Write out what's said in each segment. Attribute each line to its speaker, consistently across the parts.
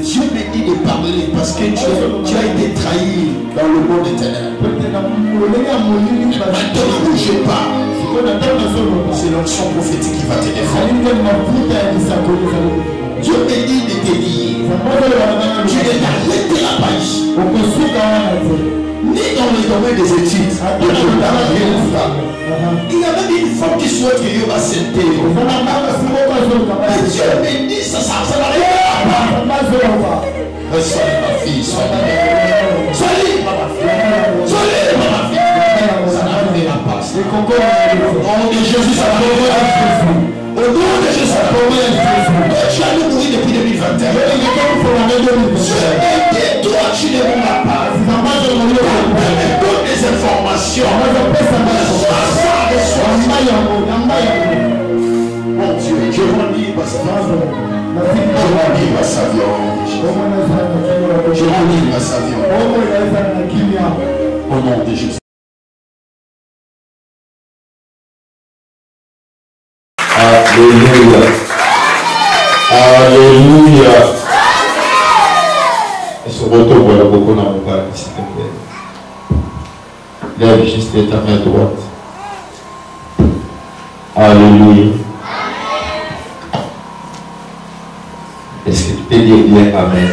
Speaker 1: Dieu me dit de parler parce que tu as été trahi dans le monde éternel. Maintenant, ne bouge pas. C'est l'onction prophétique qui va te défendre. Dieu me dit de te dire, tu n'es arrêté là-bas ici. Ni dans le domaine des études. Il y a même une femme qui souhaite que Dieu va s'aider. Dieu me dit, ça n'arrive pas. Sois ma fille, sois libre, ma fille. Sois libre, ma fille. Ça n'arrivera pas. Au nom de Jésus, ça va. Au nom de Jésus, ça va. Tu as nous mourir depuis 2021. Toi, tu ne mourras pas. Donne des informations. Mon Dieu, je rendis ma savion. Je rendis ma savion. Je rendis ma savion. Au nom de Jésus.
Speaker 2: Alléluia. Alléluia. Et ce retour, voilà beaucoup dans mon père, s'il te plaît. Lève juste ta main droite. Alléluia. Est-ce que tu peux dire bien Amen?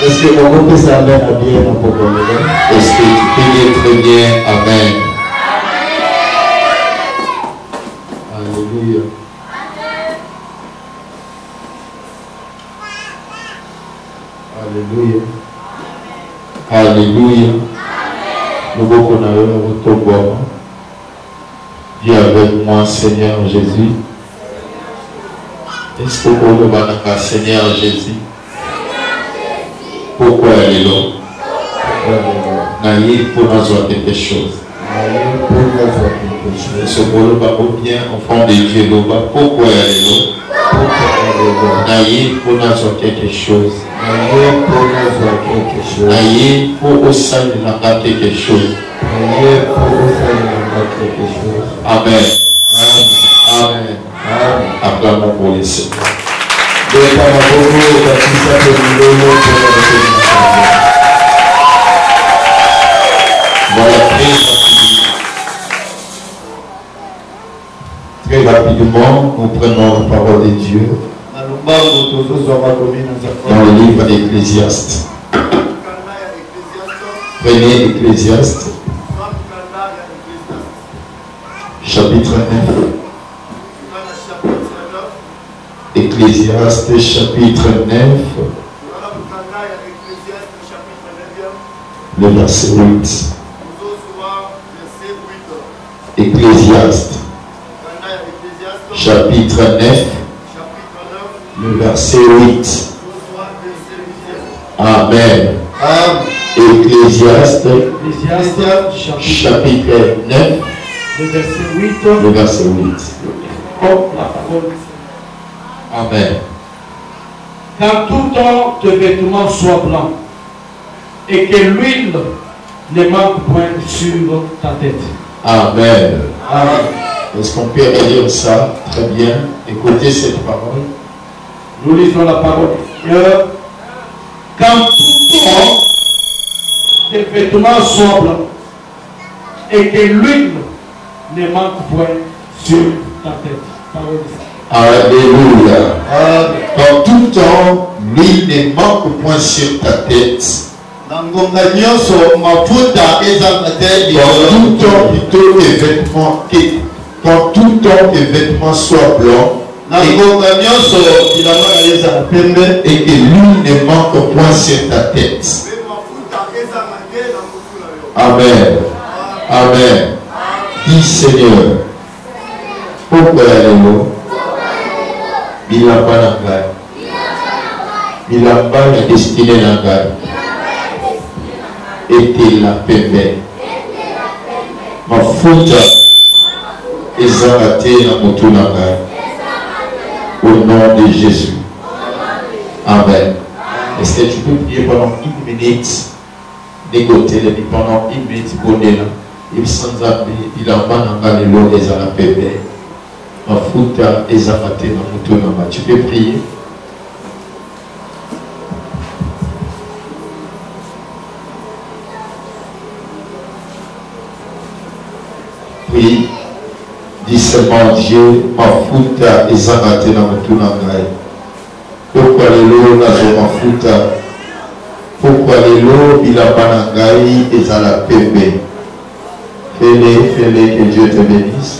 Speaker 2: Est-ce que on peut ça Amen à bien dans vos problèmes? Est-ce que tu peux dire très bien Amen? Alléluia. Alléluia. Alléluia. Nous beaucoup n'avons Dis avec moi, Seigneur Jésus. Est-ce que vous pouvez Seigneur Jésus? Pourquoi elle est là? Naïe pour nous avoir quelque chose. Ce qu'on va bien, enfant de Dieu, pourquoi elle est là? Naïe pour nous avoir quelque chose. Naïe pour au sein de la quelque chose. Amen. Amen. Acclamons pour les Seigneurs. Voilà, très rapidement, nous prenons la parole de Dieu dans le livre d'Ecclésiaste. Prenez Ecclésiaste, chapitre 9. Ecclésiaste, chapitre 9, le verset 8. Ecclésiaste, chapitre 9, le verset 8. Amen. Ecclésiaste, chapitre 9, le verset 8. Amen.
Speaker 3: Quand tout temps tes vêtements soient blancs et que l'huile ne manque point sur ta tête.
Speaker 2: Amen. Amen. Est-ce qu'on peut lire ça? Très bien. Écoutez cette parole.
Speaker 3: Nous lisons la parole. Quand tout temps tes vêtements soient blancs et que l'huile ne manque point sur ta tête. Parole de ça.
Speaker 2: Alléluia. Dans tout temps, l'huile ne manque point sur ta tête. Dans tout temps, plutôt quand tout temps tes vêtements soient blancs et que l'huile ne manque point sur ta tête. Amen. Amen. Dis Seigneur, pourquoi allez-vous? Bilamba Nangai. Bilamba la destinée Nangai. Était la pembe. Ma faute est arrêtée dans mon tour Nangai. Au nom de Jésus. Amen. Est-ce que tu peux prier pendant une minute? Dégoter pendant une minute pour là. Il s'en a il a pas dans le lot des arapébés. Ma fouta est arrêtée dans mon tour. Tu peux prier? Oui. Dis seulement Dieu, ma fouta est arrêtée dans mon tour. Pourquoi les lots n'a ma fouta? Pourquoi les lots il a banangaï et à la pépé? Fais-les, que Dieu te bénisse.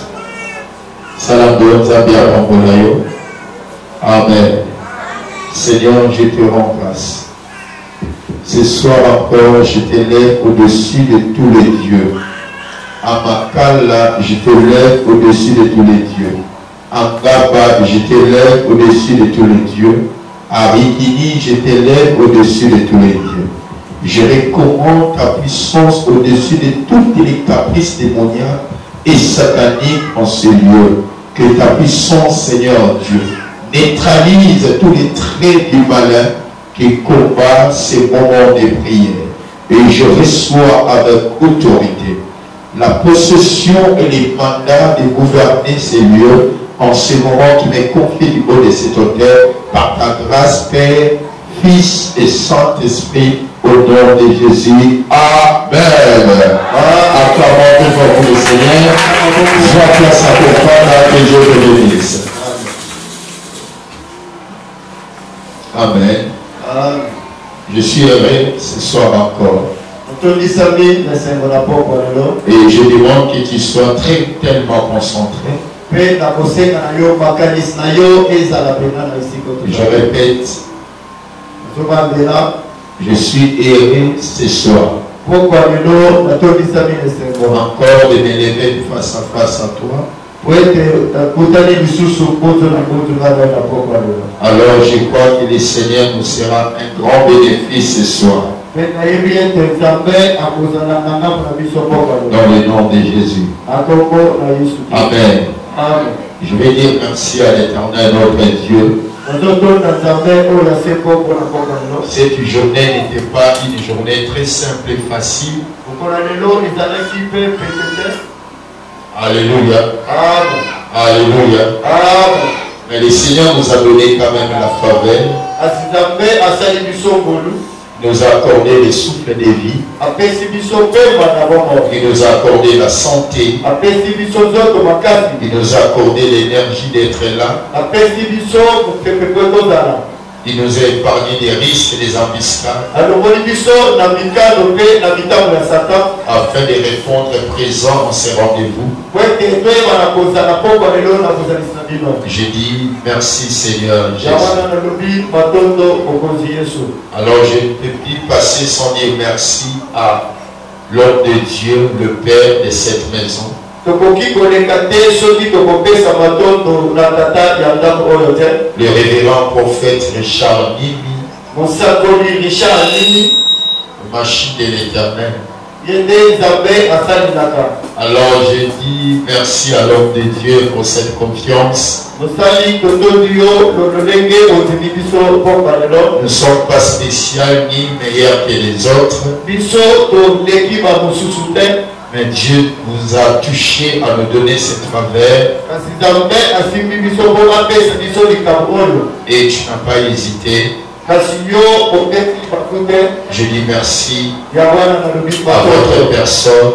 Speaker 2: Salam de Zabia Rambonayo. Amen. Seigneur, je te rends grâce. Ce soir encore, je t'élève au-dessus de tous les dieux. À Makala, je t'élève au-dessus de tous les dieux. À Gaba, je t'élève au-dessus de tous les dieux. À Rikini, je t'élève au-dessus de tous les dieux. Je recommande ta puissance au-dessus de toutes les caprices démoniaques et sataniques en ce lieu. Que ta puissance, Seigneur Dieu, neutralise tous les traits du malin qui combat ces moments de prière. Et je reçois avec autorité la possession et les mandats de gouverner ces lieux en ce moment qui m'est confié du haut de cet autel par ta grâce, Père, Fils et Saint-Esprit, au nom de Jésus. Amen. Acclamons très fort pour le Seigneur. Sois place à ton Père, que Dieu te bénisse. Amen. Je suis heureux ce soir encore. Et je demande que tu sois tellement concentré. Je répète, je suis heureux ce soir. Encore de m'élever face à toi. Alors je crois que le Seigneur nous sera un grand bénéfice ce soir. Dans le nom de Jésus. Amen. Je vais dire merci à l'Éternel, notre Dieu. Cette journée n'était pas une journée très simple et facile. Alléluia. Alléluia. Mais le Seigneur nous a donné quand même la faveur. Il nous a accordé le souffle de vie. Il nous a accordé la santé. Il nous a accordé l'énergie d'être là. Il nous a épargné des risques et des embuscades. Afin de répondre présent en ces rendez-vous. J'ai dit merci Seigneur Jésus. Alors je ne peux passer sans dire merci à l'homme de Dieu, le Père de cette maison. Le révérend prophète Richard Nimi, machine de l'Éternel. Alors je dis merci à l'homme de Dieu pour cette confiance. Nous ne sommes pas spéciaux ni meilleurs que les autres. Mais Dieu vous a touché à nous donner cette faveur. Et tu n'as pas hésité. Je dis merci à votre personne.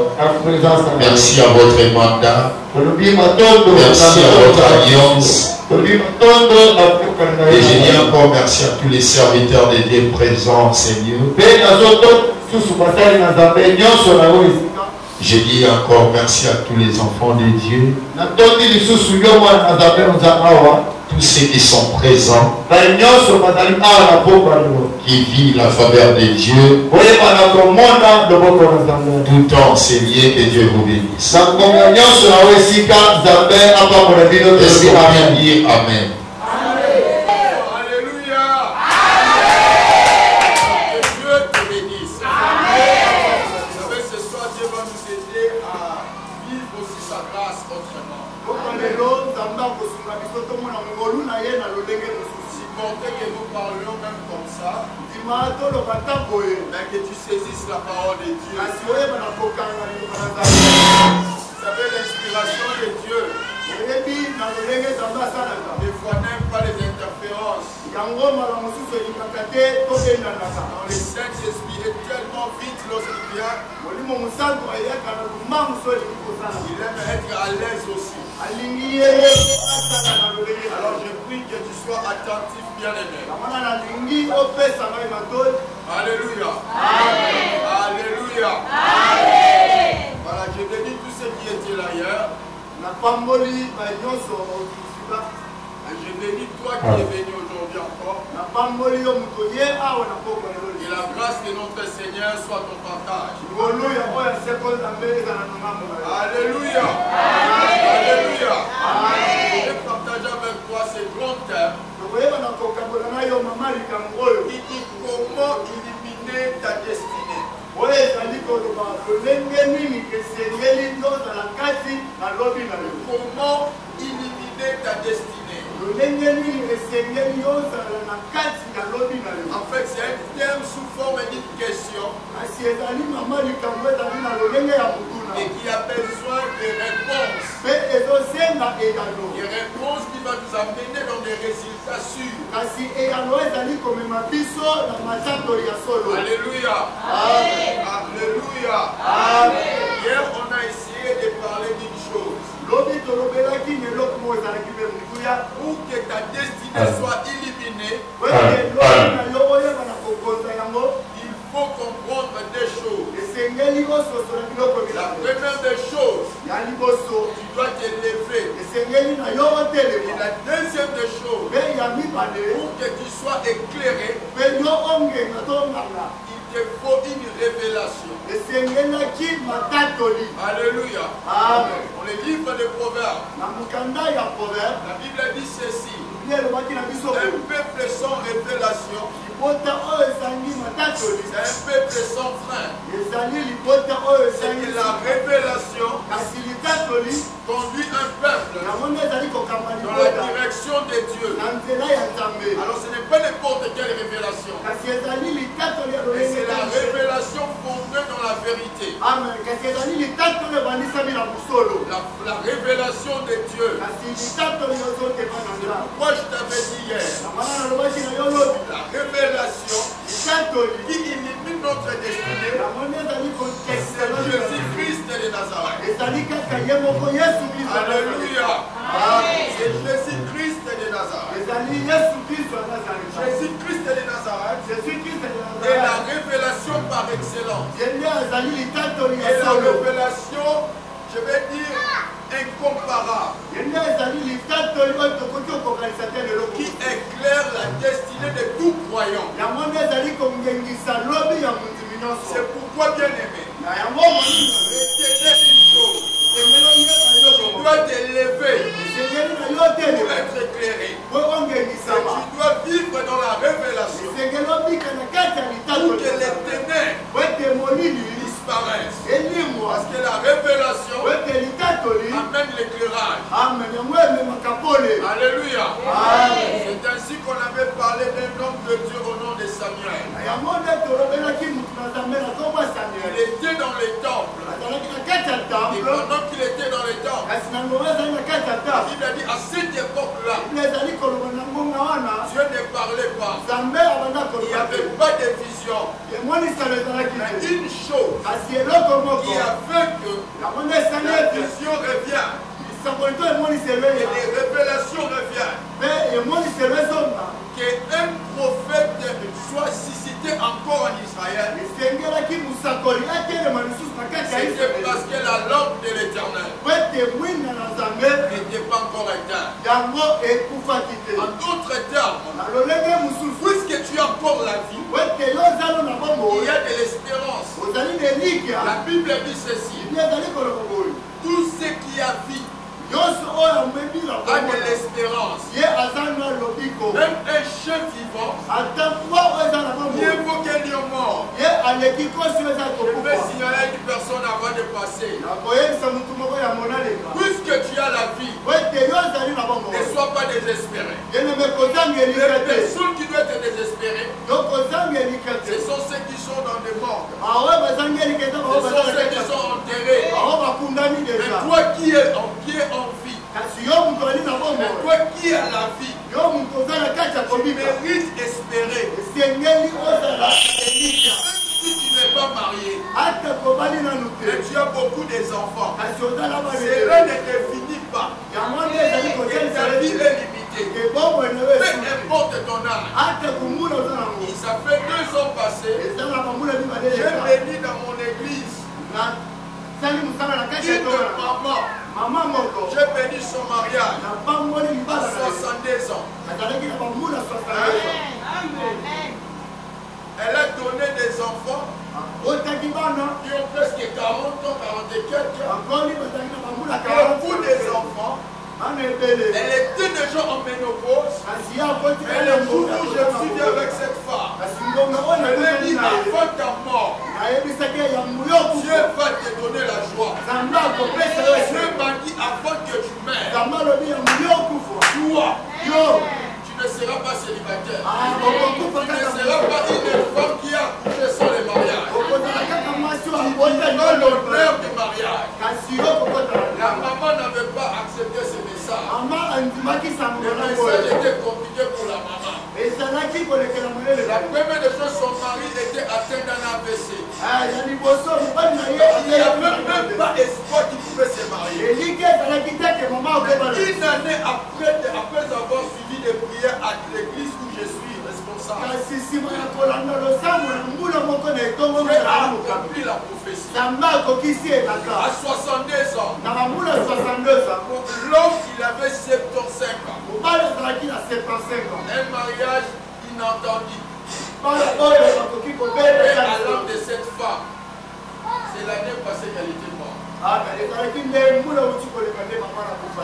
Speaker 2: Merci à votre mandat. Merci à votre alliance. Et je dis encore merci à tous les serviteurs de Dieu présents, Seigneur. Je dis encore merci à tous les enfants de Dieu. tous ceux qui sont présents, qui vivent la faveur de Dieu, tout temps, Seigneur, que Dieu vous bénisse. Est-ce qu'on peut dire Amen?
Speaker 1: Que nous parlions même comme ça, mais que tu saisisses la parole de Dieu. Vous savez, l'inspiration de Dieu ne fois n'aime pas les interférences. Le Saint-Esprit est tellement vite lorsqu'il vient. Il aime être à l'aise aussi. Alors je prie que tu sois attentif, bien-aimé. Alléluia. Alléluia. Voilà, je bénis tous ceux qui étaient là hier. Et je bénis toi qui es venu aujourd'hui encore. Et la grâce de notre Seigneur soit ton partage. Alléluia. Alléluia. Je vais partager avec toi ces grands thèmes. Qui dit comment éliminer ta destinée. Comment éliminer ta destinée. En fait, c'est un terme sous forme d'une question et qui a besoin de réponses. Des réponses qui vont nous amener dans des résultats sûrs. Alléluia. Alléluia. Hier, on a essayé de parler d'une chose. Pour que ta destinée soit illuminée, il faut comprendre des choses. La première des choses, tu dois te lever. Et la deuxième des choses, pour que tu sois éclairé, il te faut une révélation. Alléluia. Amen. Dans le livre des Proverbes, la Bible dit ceci: un peuple sans révélation, c'est un peuple sans frein. C'est que la révélation conduit un peuple dans la direction de Dieu. Alors ce n'est pas n'importe quelle révélation, mais c'est la révélation fondée dans la vérité. La révélation de Dieu. Pourquoi je t'avais dit hier, la révélation qui illumine notre destinée, c'est Jésus-Christ de Nazareth. Alléluia. C'est Jésus-Christ de Nazareth. Jésus-Christ de Nazareth est la révélation par excellence. Et la révélation, je vais dire, incomparable, qui éclaire la destinée de tout croyant. C'est pourquoi, bien aimé, tu dois te lever pour être éclairé. Tu dois vivre dans la révélation pour que les ténèbres disparaissent. Parce que la révélation amène l'éclairage. Alléluia. C'est ainsi qu'on avait parlé d'un homme de Dieu au nom de Samuel. Il était dans les temples. Et pendant qu'il était dans les temples, la Bible a dit à cette époque-là, Dieu ne parlait pas. Il n'y avait pas de vision. Mais une chose qui a fait que la vision revient et les révélations reviennent. Qu'un prophète soit suscité encore en Israël, c'était parce que la lampe de l'Éternel n'était pas encore termes, en d'autres termes, puisque tu as encore la vie, il y a de l'espérance. La Bible dit ceci: tout ce qui a vie a de l'espérance. Même un chien vivant, mieux vaut qu'un lion mort. Je vais signaler une personne avant de passer. Puisque tu as la vie, ne sois pas désespéré. Les personnes qui doivent être désespérées, ce sont ceux qui sont dans des morts. Ce sont ceux qui sont enterrés. Mais toi qui es en vie, mais toi qui as la vie, tu mérites espérer. Si tu n'es pas marié, mais tu as beaucoup d'enfants, cela ne te finit pas. Ta vie est limitée. Peu importe ton âge. Ça fait 2 ans passés, j'ai béni dans mon église une maman. J'ai béni son mariage à 62 ans. Elle a donné des enfants qui ont presque 40 ans, 40 et quelques. Beaucoup des enfants. Elle était déjà en ménopause. Mais le jour où je suis venu avec cette femme, je lui ai dit: avant ta mort, Dieu va te donner la joie. Dieu m'a dit: avant que tu meurs, toi, tu ne seras pas célibataire. Tu ne seras pas une femme qui a accouché sans le mariage. Tu vivras l'honneur du mariage. La maman n'avait pas accepté ce message. Le message était compliqué pour la maman. La première des choses, son mari était atteint d'un AVC. Il n'y avait même pas espoir qu'il pouvait se marier. Une année après avoir suivi des prières à l'église où je suis responsable, j'ai accompli la prophétie. À 62 ans, l'homme il avait 75 ans. Un mariage inattendu. Et à l'âme de cette femme, c'est l'année passée qu'elle était morte.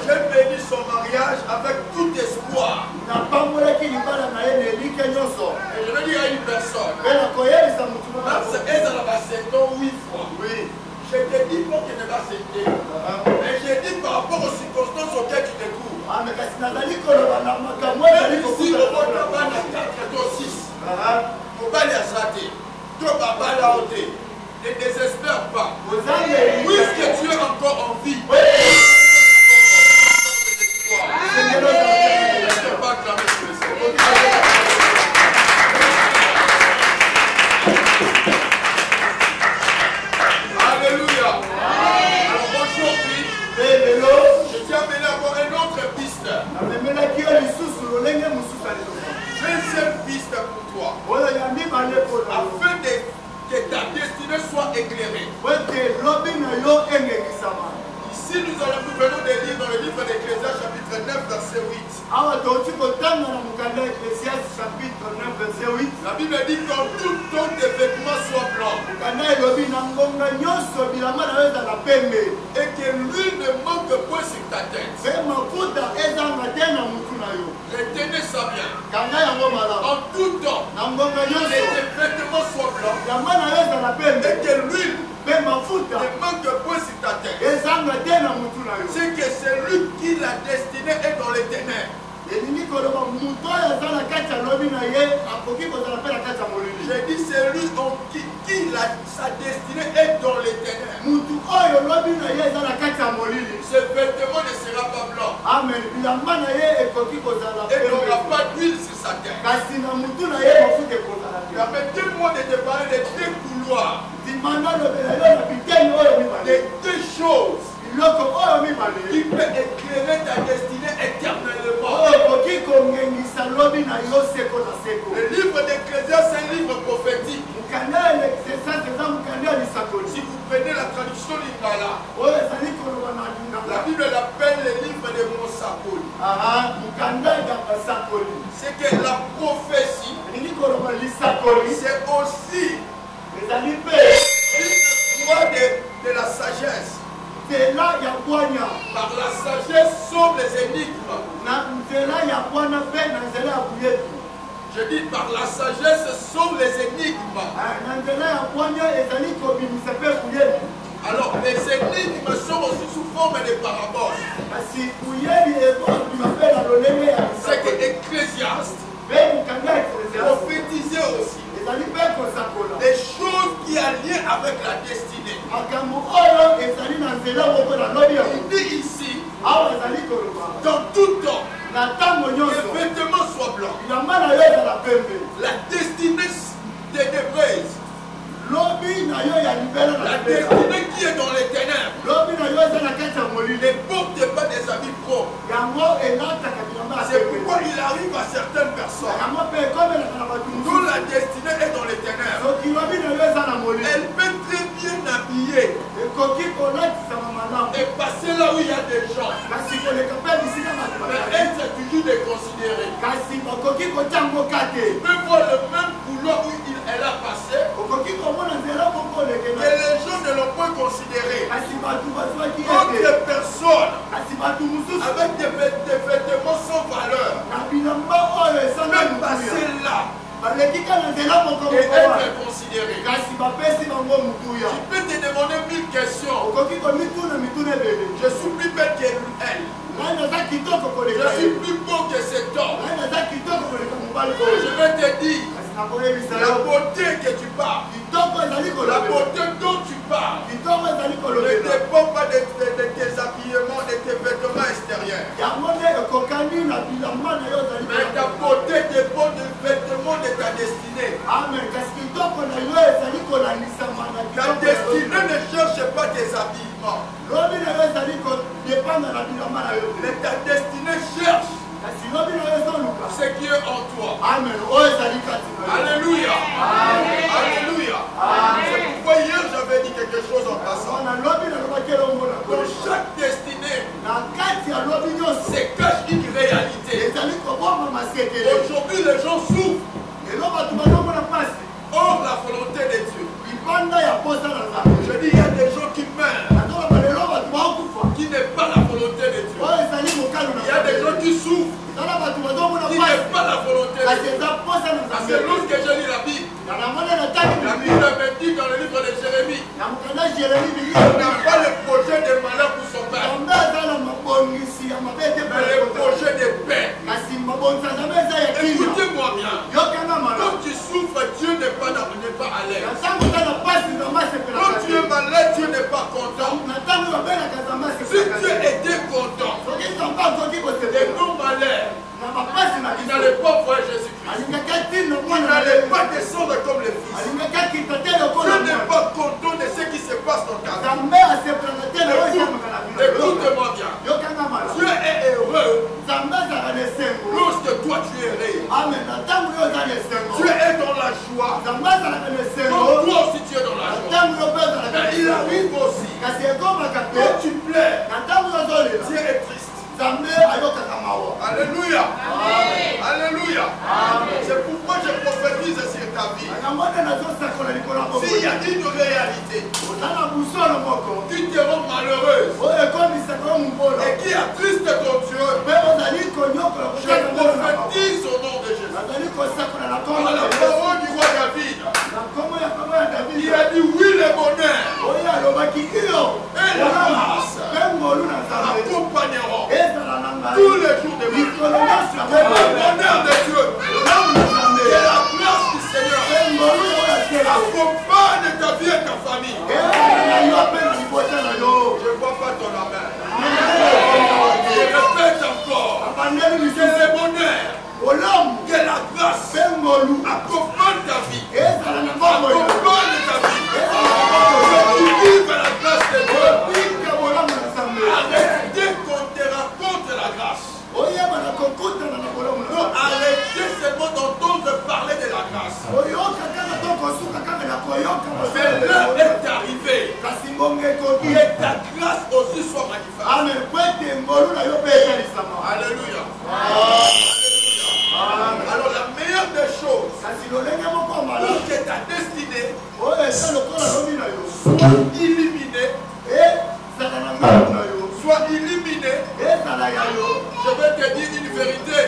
Speaker 1: J'ai béni son mariage avec tout espoir. Et je veux dire à une personne, elle a 7 ans 8 fois. Je te dis pas qu'elle ne va s'aider. Mais je dis par rapport aux circonstances auxquelles tu te trouves. Même ici, au monde de 4 ou 6, au bas de la santé, tu vas la hauteur. Ne désespère pas. Puisque tu es encore en vie, alléluia. Alors aujourd'hui, je tiens à mener encore une autre piste. Deuxième piste pour toi. Afin que ta destinée soit éclairée. Ici, nous venons de lire dans le livre d'Ecclésias, chapitre 9, verset 8. La Bible dit qu'en tout temps tes vêtements soient blancs. Et que l'huile ne manque point sur ta tête. Retenez ça bien. En tout temps, que tes vêtements soient blancs. Et que l'huile ne manque point sur ta tête. C'est que celui qui l'a destiné est dans les ténèbres. J'ai dit celui qui sa destinée est dans les ténèbres. Ce vêtement ne sera pas blanc. Et n'aura pas d'huile sur sa tête. Permettez-moi de te parler des 2 couloirs. Des 2 choses qui peut éclairer ta destinée éternellement. Le livre d'Ecclésias, c'est un livre prophétique. Si vous prenez la traduction La Bible l'appelle le livre de Monsakoli. C'est que la prophétie, c'est aussi une voie de la sagesse. Par la sagesse sont les énigmes. Je dis par la sagesse sont les énigmes. Alors les énigmes sont aussi sous forme de paraboles. C'est que Ecclésiaste prophétisait aussi des choses qui ont lien avec la destinée. Il dit ici, dans tout temps, les vêtements soient blancs. La destinée des débraises. La destinée qui est dans les ténèbres ne porte pas des habits propres. C'est pourquoi il arrive à certaines personnes dont la destinée est dans les ténèbres. Elle peut très bien habiller et passer là où il y a des gens. Mais être toujours déconsidérée. Tu peux voir le même boulot où elle a passé. Et les gens ne l'ont pas considéré. D'autres personnes avec des vêtements sans valeur même passer là et être considéré. Tu peux te demander 1000 questions. Je suis plus belle qu'elle. Je suis plus beau que cet homme. Je vais te dire, la beauté que tu parles, la beauté dont tu parles, ne dépend pas de tes habillements, de tes vêtements extérieurs. Mais ta beauté dépend du vêtement de ta destinée. Ta destinée ne cherche pas tes habillements. Mais ta destinée cherche ce qui est en toi. Alléluia. Alléluia. C'est pourquoi hier j'avais dit quelque chose en passant. Dans chaque destinée se cache une réalité. Aujourd'hui les gens souffrent. Or la volonté de Dieu. Je dis il y a des gens qui meurent qui n'est pas la volonté de Dieu. Il y a des gens qui souffrent qui n'est pas la volonté de Dieu. Parce que lorsque je lis la Bible me dit dans le livre de Jérémie, on n'a pas le projet de malheur pour son père, mais le projet de paix. Écoutez-moi bien, quand tu souffres, Dieu n'est pas à l'aise. Quand tu es malade, Dieu n'est pas content. Si Dieu était content de nos malheurs, il n'allait pas voir Jésus-Christ. Il n'allait pas descendre comme les fils. Dieu n'est pas content de ce qui se passe dans ta vie. Écoute-moi bien. Dieu est heureux lorsque toi tu es heureux. Dieu est dans la joie. Donc toi aussi tu es dans la joie. Mais il arrive aussi quand tu plais, Dieu est triste. Alléluia. Alléluia. C'est pourquoi je prophétise sur ta vie. S'il y a une réalité qui te rend malheureuse et qui attriste ton Dieu, je prophétise au nom de Jésus. Par la parole du roi David, il a dit oui le bonheur et la grâce m'accompagneront tous les jours de ma vie. Le bonheur de Dieu et la grâce du Seigneur accompagne ta vie et ta famille. Je ne vois pas ton amen. que ta grâce aussi soit magnifiée.
Speaker 3: Amen.
Speaker 1: Alléluia. Alors la meilleure des choses, pour que ta destinée soit illuminée, soit illuminée, je vais te dire une vérité.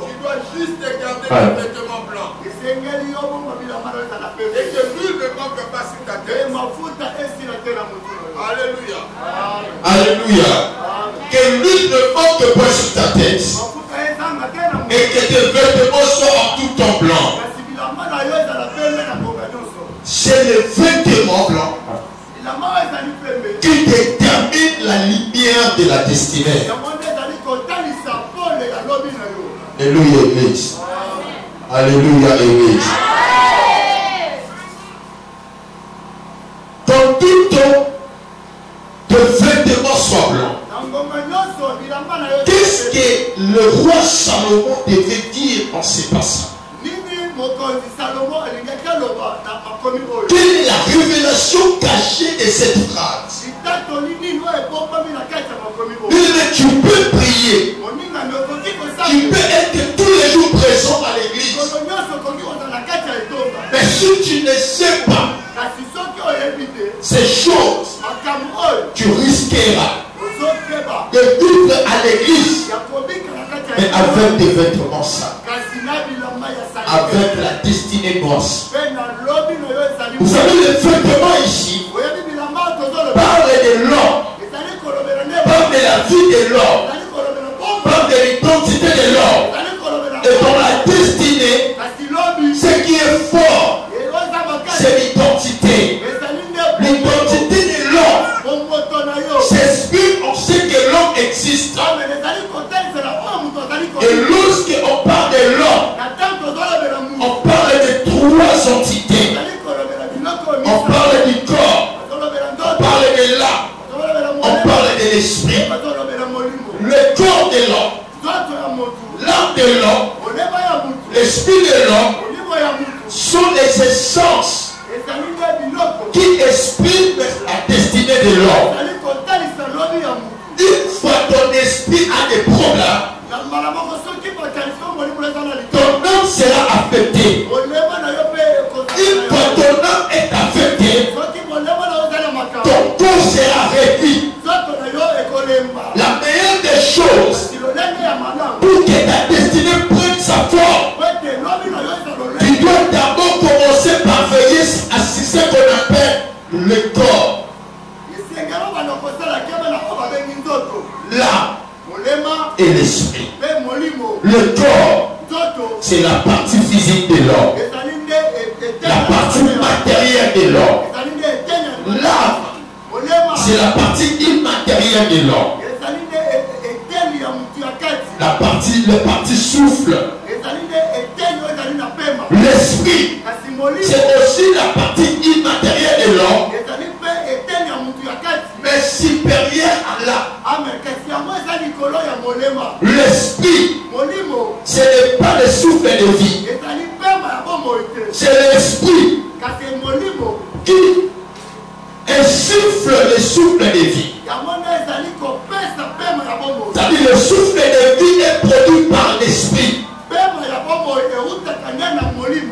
Speaker 1: Tu dois juste garder tes vêtements blancs. Et que l'huile ne manque pas sur ta tête. Alléluia.
Speaker 2: Alléluia. Que l'huile ne manque pas sur ta tête. Et que tes vêtements soient en tout temps blancs. C'est le vêtement blanc qui détermine la lumière de la destinée. Alléluia, Église. Alléluia, Église. Quand tout ton vêtement soit blanc, qu'est-ce que le roi Salomon devait dire en ces passages? Quelle est la révélation cachée de cette phrase? Tu peux prier, tu peux être tous les jours présent à l'église, mais si tu ne sais pas ces choses, tu risqueras de vivre à l'église, mais avec des vêtements sales, avec la destinée noire. Vous savez, les vêtements ici parlent de l'homme, parlent de la vie de l'homme, parlent de l'identité de l'homme. Et dans la destinée, ce qui est fort, c'est l'identité. L'identité de l'homme s'exprime, on sait que l'homme existe. Et lorsqu'on parle de l'homme, on parle de trois entités. On parle du corps, on parle de l'âme, on parle de l'esprit. Le corps de l'homme, l'âme de l'homme, l'esprit de l'homme sont les essences qui expriment la destinée de l'homme. Une fois ton esprit a des problèmes, ton âme sera affectée. Une fois ton âme est affectée, ton corps sera réduit. La meilleure des choses pour que ta destinée prenne sa forme, tu dois d'abord commencer par veiller à ce qu'on appelle le corps, l'âme et l'esprit. Le corps, c'est la partie physique de l'homme, la partie matérielle de l'homme. L'âme, c'est la partie immatérielle de l'homme. Le parti souffle. L'esprit, c'est aussi la partie immatérielle de l'homme, mais supérieure à l'âme. L'esprit, ce n'est pas le souffle de vie, c'est l'esprit qui insuffle le souffle de vie. C'est-à-dire le souffle de vie est produit par l'esprit.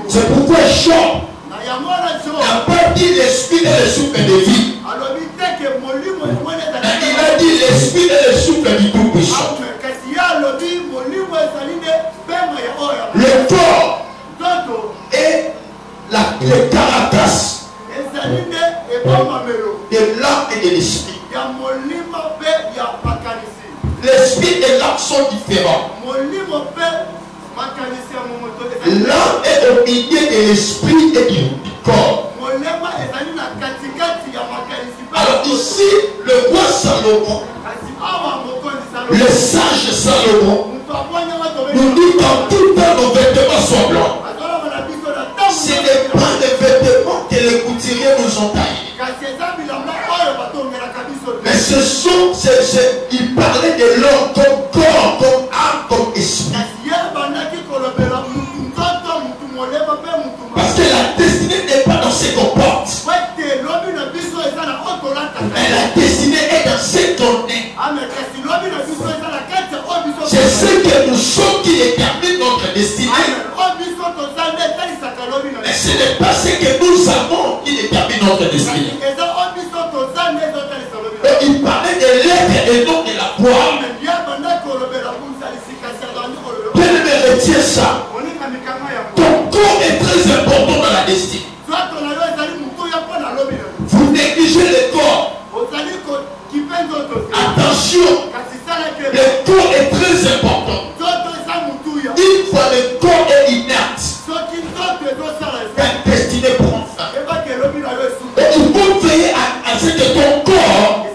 Speaker 2: C'est pourquoi Jean n'a pas dit l'esprit et le souffle de vie. Il a dit l'esprit et le souffle du Tout-Puissant. Le corps est le carapace de l'âme et de l'esprit. L'esprit et l'âme sont différents. L'âme est au milieu de l'esprit et du corps. Alors ici, le roi Salomon, le sage Salomon, nous dit qu'en tout temps nos vêtements soient blancs. Ce n'est pas les vêtements que les couturiers nous ont taillés. Mais ce sont, il parlait de l'homme comme corps, comme âme, comme esprit. Parce que la destinée n'est pas dans ce qu'on porte.
Speaker 1: Mais la destinée est dans ce qu'on est. C'est ce que nous sommes qui détermine notre destinée. Mais ce n'est pas ce que nous avons qui détermine notre destinée. Et il parlait de l'être et non de la poire. Bien-aimé, retiens ça. Ton corps est très important dans la destinée. Vous négligez le corps. Attention, le corps est très important. Une fois le corps est inerte, ta destinée prend fin. Et il faut veiller à ce que ton corps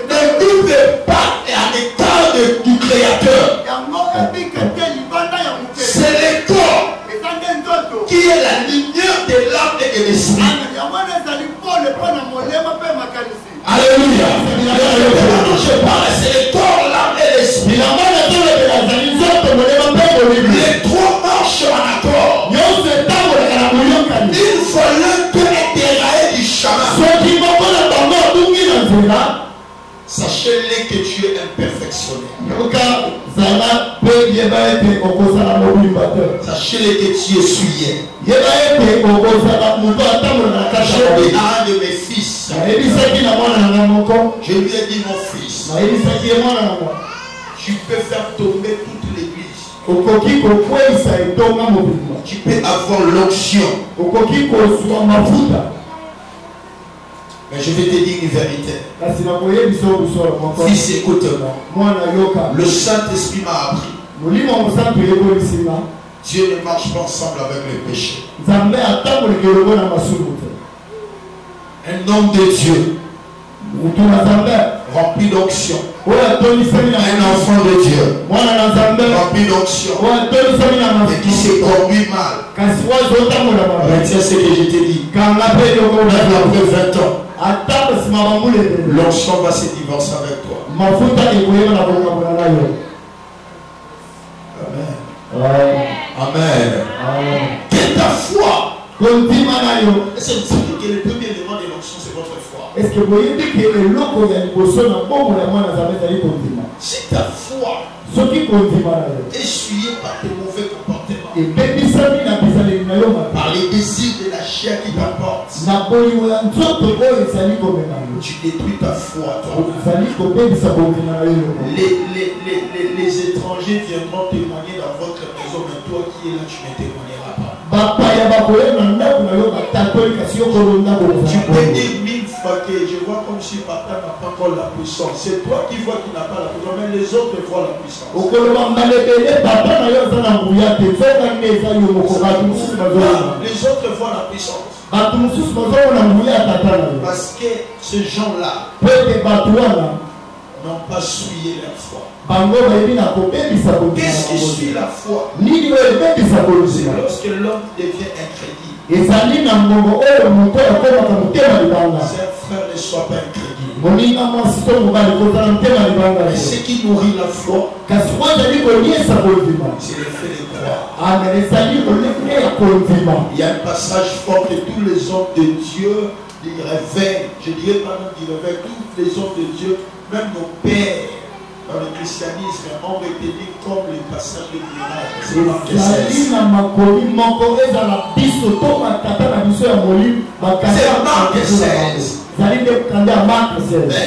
Speaker 1: ne vive pas à l'état du Créateur. C'est le corps qui est la lumière de l'âme et de l'esprit. Alléluia. Je parle, c'est le corps, l'âme et l'esprit. Les trois marchent en accord. Il faut l'un peut être déraillé du chemin. Sachez-le que tu es un perfectionnaire. Sachez-le que tu es souillé. J'ai dit à un de mes fils. Je lui ai dit, mon fils, tu peux faire tomber toute l'église. Tu peux avoir l'onction. Mais je vais te dire une vérité. Fils, écoute-moi. Le Saint-Esprit m'a appris. Dieu ne marche pas ensemble avec le péché. Un homme de Dieu, rempli d'onction. Un enfant de Dieu, rempli d'onction, et qui s'est conduit mal. Retiens ce que je t'ai dit. Après 20 ans, l'onction va se divorcer avec toi. Amen. Amen. Quelle ta foi? Est-ce que vous savez que le premier élément de l'onction, c'est votre foi?
Speaker 3: Est-ce que vous voyez que le loco de l'impossible n'a pas pour la moine à
Speaker 1: si ta foi est essuyée par tes mauvais comportements, par les désirs de la chair qui t'emportent, tu détruis ta foi. Les étrangers viendront témoigner dans votre maison, mais toi qui es là, tu ne témoigneras pas. Tu peux dire 1000 fois que je vois comme si papa n'a pas encore la puissance. C'est toi qui vois qu'il n'a pas la puissance, mais les autres voient la puissance. Les autres voient la puissance. Parce que ces gens-là n'ont pas souillé leur foi. Qu'est-ce qui suit la foi? C'est lorsque l'homme devient incrédule. Ses frères ne soient pas incrédules. Et ce qui nourrit la foi, c'est le fait de croire. Il y a un passage fort que tous les hommes de Dieu révèlent. Je dirais pas même qu'ils révèlent, tous les hommes de Dieu, même nos pères dans le christianisme, ont été dit comme les passages de miracles. C'est Marc 16. C'est Marc 16. Mais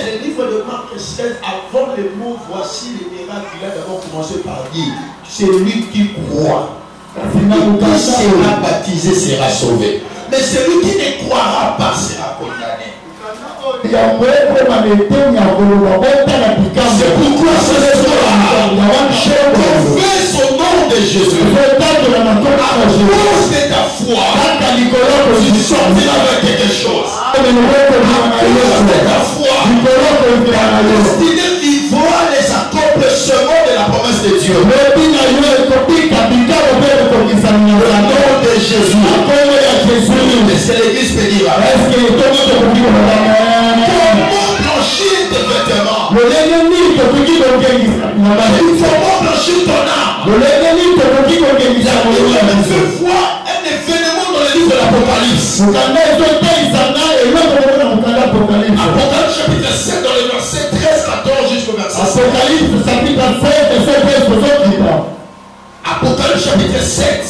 Speaker 1: le livre de Marc 16, avant le mot voici les miracles, il a d'abord commencé par dire celui qui croit, qui sera baptisé sera sauvé. Mais celui qui ne croira pas sera condamné. C'est pourquoi ce soir, je confesse au nom de Jésus. À cause de ta foi, tu sortiras avec quelque chose. À cause de ta foi, la destinée vivra les accomplissements de la promesse de Dieu. Au nom de Jésus. C'est l'église peut dire. Comment blanchir tes vêtements? Il faut blanchir ton âme. Je vois un événement dans le livre de l'Apocalypse. chapitre 7.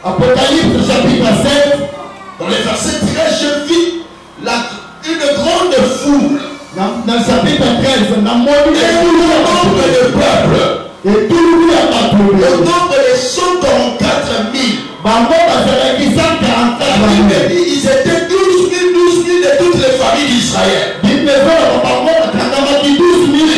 Speaker 3: Apocalypse chapitre 7.
Speaker 1: Dans le verset 13, je vis une grande foule.
Speaker 3: Dans le chapitre 13,
Speaker 1: Et tout le nombre de peuples.
Speaker 3: et tout le monde a trouvé.
Speaker 1: Au nombre de 144 000.
Speaker 3: Bango bazalaki 144
Speaker 1: La Bible dit ils étaient 12 000 de toutes les familles d'Israël.
Speaker 3: Bible ezoloba bango bakangamaki 12 000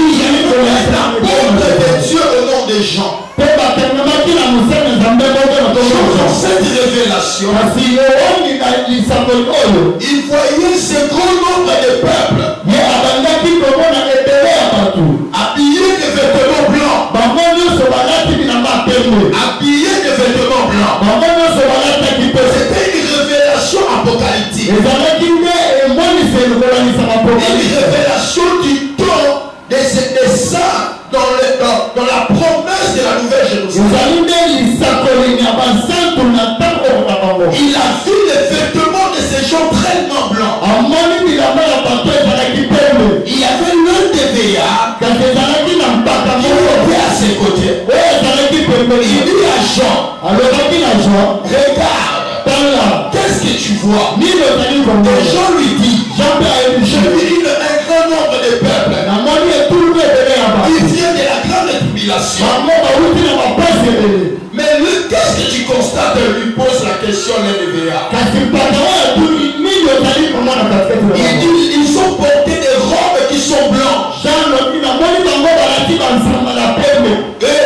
Speaker 1: La porte de Dieu au nom des gens.
Speaker 3: mpe bakangamaki na mosala nzambe bongo na
Speaker 1: Dans
Speaker 3: tomo.
Speaker 1: cette révélation,
Speaker 3: Kasi yoongi na lisakoli oyo
Speaker 1: il voyait ce grand nombre de peuples
Speaker 3: ye abandaki komona ebele ya bato
Speaker 1: habillés de vêtements blancs.
Speaker 3: bango nyonso balati bilamba pembe
Speaker 1: Habillés de vêtements blancs.
Speaker 3: bango nyonso balataki mpe
Speaker 1: C'était une révélation apocalyptique.
Speaker 3: ezalaki nde emoniseli kolanisaka
Speaker 1: Une
Speaker 3: apokalipse
Speaker 1: révélation du temps des saints dans la promesse de la nouvelle Jérusalem.
Speaker 3: ezali nde lisakoli ya basantu na ntango na bango
Speaker 1: Il a vu les vêtements de ces gens tellement blancs.
Speaker 3: amoni bilamba ya bato ezalaki pembe
Speaker 1: Il y avait l'un des veillards
Speaker 3: kasi ezalaki na mpaka
Speaker 1: qui
Speaker 3: moko
Speaker 1: était à ses côtés.
Speaker 3: oyo ezalaki
Speaker 1: Il
Speaker 3: pembeni
Speaker 1: dit à Jean,
Speaker 3: alobaki na jean
Speaker 1: regarde,
Speaker 3: tala
Speaker 1: qu'est-ce que tu vois?
Speaker 3: nini ozali
Speaker 1: Et
Speaker 3: komona
Speaker 1: Jean lui dit,
Speaker 3: jean mpe ayebi
Speaker 1: je vis un grand nombre de peuples
Speaker 3: namoni etulu mpe ebele ya
Speaker 1: qui
Speaker 3: bato
Speaker 1: viennent de la grande tribulation.
Speaker 3: bango bauti na mapasi ebele
Speaker 1: Mais lui, qu'est-ce que tu constates? Lui pose la question l'un des veillards.
Speaker 3: kasi mpaka oyo etulu nini ozali komona katikati na
Speaker 1: Il
Speaker 3: bango
Speaker 1: dit, ils ont porté des robes qui sont blanches.
Speaker 3: jean lobi namoni bango balati bansamba na pembe
Speaker 1: Et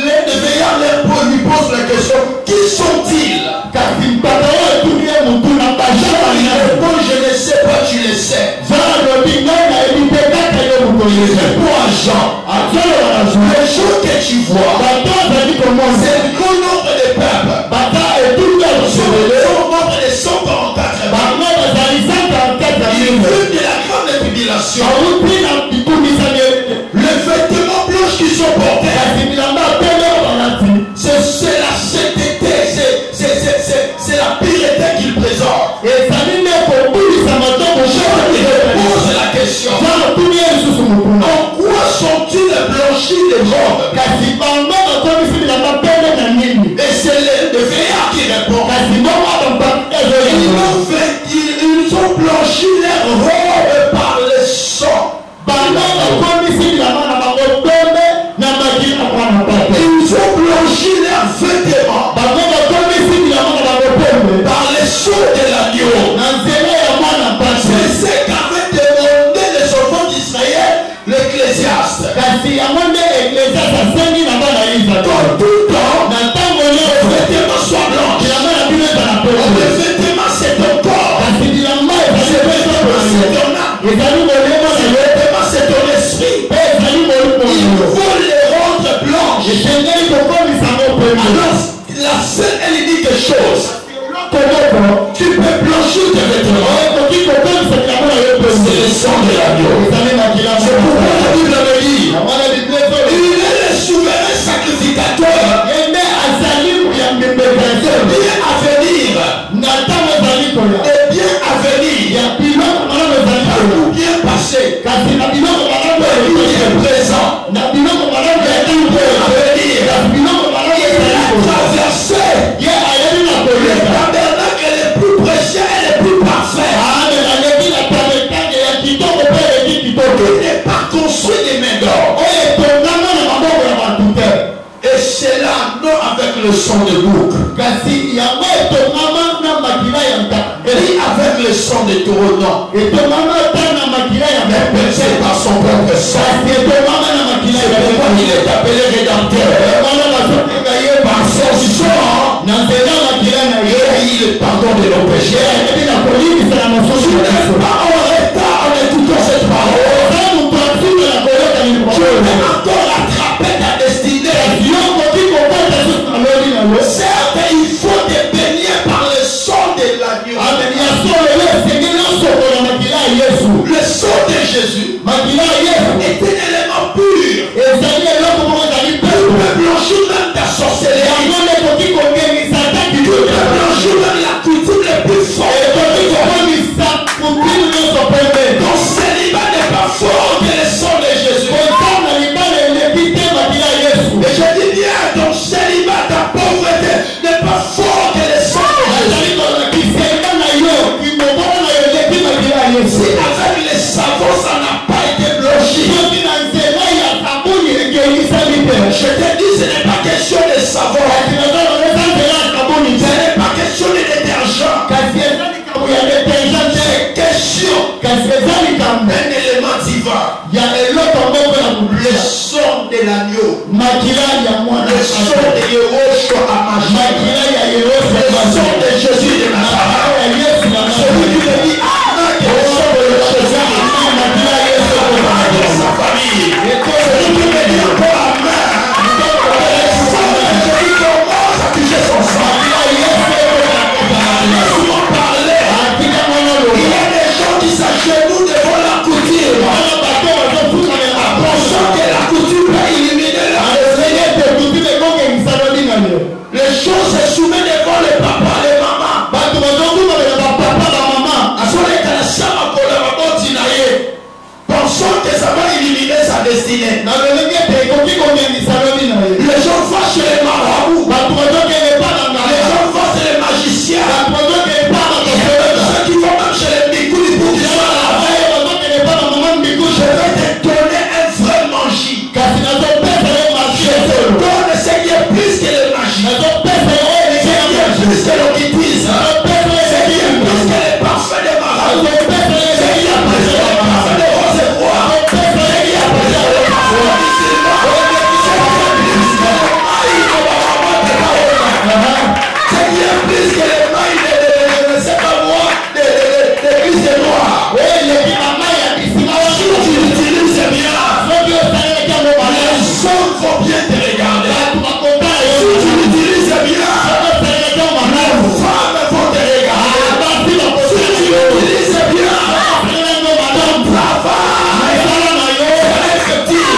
Speaker 1: l'un des veillards lui pose la question, qui sont-ils?
Speaker 3: kasi mpaka oyo etulu ye motu na
Speaker 1: Jean lui
Speaker 3: bajaa
Speaker 1: répond, je ne sais pas, tu le sais.
Speaker 3: jean lobi ngai nayebi mpe kaka ye moto
Speaker 1: Il
Speaker 3: yeza
Speaker 1: répond à Jean,
Speaker 3: azoloba na jean
Speaker 1: les gens que tu vois,
Speaker 3: bato azali komona
Speaker 1: c'est le grand nombre de peuples.
Speaker 3: bata etulu ya
Speaker 1: Sont
Speaker 3: bosebele
Speaker 1: au nombre de 144
Speaker 3: bango bazali 144
Speaker 1: 000. Ils
Speaker 3: mille
Speaker 1: viennent de la grande tribulation.
Speaker 3: bauti na bikumisani
Speaker 1: Les vêtements blancs qu'ils sont portés,
Speaker 3: kasi bilamba pembe oyo balati
Speaker 1: c'est la sainteté, c'est la pureté qu'ils présentent.
Speaker 3: ezali nde kobulisa matoko
Speaker 1: Jean lui pose la question,
Speaker 3: tuni ye lisusu mokuna
Speaker 1: en quoi sont-ils blanchis les robes?
Speaker 3: kasi bango bakomisi bilamba pembe na nini
Speaker 1: Et c'est le veillard qui répond.
Speaker 3: kasi bongo
Speaker 1: Ils ont blanchi leurs robes par le sang.
Speaker 3: bango bakomisi bilamba na bango pembe na makila mwana pate
Speaker 1: Ils ont blanchi leurs vêtements
Speaker 3: bango bakomisi bilamba na bango pembe
Speaker 1: par le sang de l'agneau.
Speaker 3: na nzela ya mwana pate
Speaker 1: C'est ce qu'avait demandé les enfants d'Israël, l'Ecclésiaste.
Speaker 3: kasi yango nde eklesias asengi na bana ya
Speaker 1: Dans
Speaker 3: israel
Speaker 1: tout temps,
Speaker 3: na ntango
Speaker 1: les
Speaker 3: nyonso
Speaker 1: vêtements soient blancs.
Speaker 3: bilamba na bino ezala
Speaker 1: Les
Speaker 3: pembe
Speaker 1: vêtements, c'est ton corps.
Speaker 3: kasi bilamba
Speaker 1: Les
Speaker 3: ezali
Speaker 1: vêtements, c'est
Speaker 3: pembe
Speaker 1: ton âme.
Speaker 3: ezali molemo na
Speaker 1: Les
Speaker 3: yo
Speaker 1: vêtements, c'est ton esprit.
Speaker 3: mpe ezali
Speaker 1: Il
Speaker 3: molimo
Speaker 1: faut les rendre blanches.
Speaker 3: esengeli kokomisa ngo pembe
Speaker 1: Alors, la scène, elle dit quelque chose.
Speaker 3: komoko
Speaker 1: Tu peux blanchir tes vêtements.
Speaker 3: okoki kokomisa bilamba na yo
Speaker 1: C'est
Speaker 3: pembe
Speaker 1: le sang de l'agneau.
Speaker 3: ezali makila
Speaker 1: C'est pourquoi la Bible me dit,
Speaker 3: na mwana bible oyo
Speaker 1: il est le souverain sacrificateur.
Speaker 3: ye nde azali ya mbembekase
Speaker 1: Bien à venir.
Speaker 3: na ntango ezali koya
Speaker 1: Et bien à venir.
Speaker 3: ya biloko malamu ezali koya
Speaker 1: Ou bien passé.
Speaker 3: kasi na biloko malamu
Speaker 1: Et bien
Speaker 3: ezali
Speaker 1: présent.
Speaker 3: na biloko malamu ezali
Speaker 1: À
Speaker 3: koya
Speaker 1: venir.
Speaker 3: kasi biloko malamu
Speaker 1: Il
Speaker 3: ezali
Speaker 1: a
Speaker 3: koya
Speaker 1: traversé
Speaker 3: ye ayebi na
Speaker 1: le
Speaker 3: koleka
Speaker 1: tabernacle le plus précieux et le plus parfait.
Speaker 3: ame naleki na tabernacle ya kitoko mpe eleki kitoko
Speaker 1: Il n'est pas construit des mains d'or.
Speaker 3: oyo etongama na maboko ya bato te
Speaker 1: Et c'est là, non avec le sang de bouc,
Speaker 3: kasi yango etongama na makila ya ntaka
Speaker 1: ni avec le sang de taureau, non.
Speaker 3: etongama ta na makila ya
Speaker 1: Mais percé par son propre sang.
Speaker 3: kasi etongama na makila
Speaker 1: C'est
Speaker 3: ya
Speaker 1: pourquoi il est appelé rédempteur.
Speaker 3: wana bazotenga ye
Speaker 1: Par son sang,
Speaker 3: na nzela makila na ye
Speaker 1: il est pardon de nos péchés.
Speaker 3: ayebi na kolimisa na
Speaker 1: Je
Speaker 3: mosusu
Speaker 1: n'ai pas en retard en écoutant cette parole.
Speaker 3: oza moto asime na koyoka
Speaker 1: Je
Speaker 3: liloba
Speaker 1: vais encore attraper ta destinée.
Speaker 3: yo okoki kokota susu na loli na yo
Speaker 1: Certes, il faut te baigner par le sang de l'agneau.
Speaker 3: amen ya solo yo esengeli osokola makila ya yesu
Speaker 1: un élément divin. Le son de l'agneau. Le son de Yehoshua Hamashiach. Le son de Jésus de Nazareth. Celui qui me dit Amen, que le son de Jésus de sa famille. Celui qui me dit encore Amen, que le son de Jésus commence à toucher son sang. Laisse-moi parler. Il y a des gens qui s'agenouillent devant la couture. Pensant que la couture va éliminer la les choses se soumettent devant les papas, les mamans. Pensant que ça va éliminer sa destinée. Les gens vont chez les marabouts. Les gens vont chez les magiciens. Ceux qui vont même chez les bigoulis pour qu'ils soient là. Je vais te donner un vrai magie. Je te donne ce qui est plus que le magie. Ce qui est plus que l'occultisme. Ce qui est plus que les parfums des marabouts. Ce qui est plus que les parfums des roses et rois. Ce qui est plus que les parfums des musulmans. Ce qui est plus que les mailles de Mahomet de Mahomet. Ce qui est plus que les mailles de je ne sais pas moi, des Christ et noirs. Si tu l'utilises bien, les hommes vont bien te regarder. Si tu l'utilises bien, les femmes vont te regarder. Si tu l'utilises bien, ton travail sera effectif.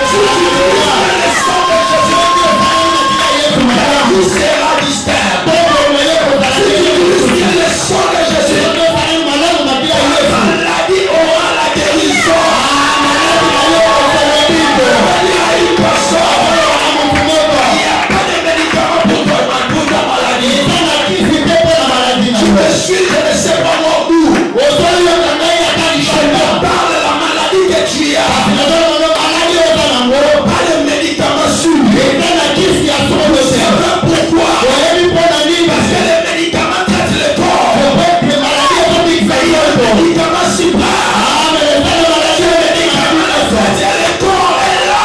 Speaker 1: Si tu utilises bien le sang de Jésus, ta vie sera distincte. Si tu utilises bien le sang de Jésus, la maladie aura la guérison. Il n'y a pas de médicament pour ta maladie. Tu me suis, je ne sais pas moi où. Je me parle de la maladie que tu as. Pas de médicament sûr. C'est vrai pourquoi. Parce que les médicaments traitent le corps. Mais les médicaments s'y parlent. Les médicaments le traitent le corps est là.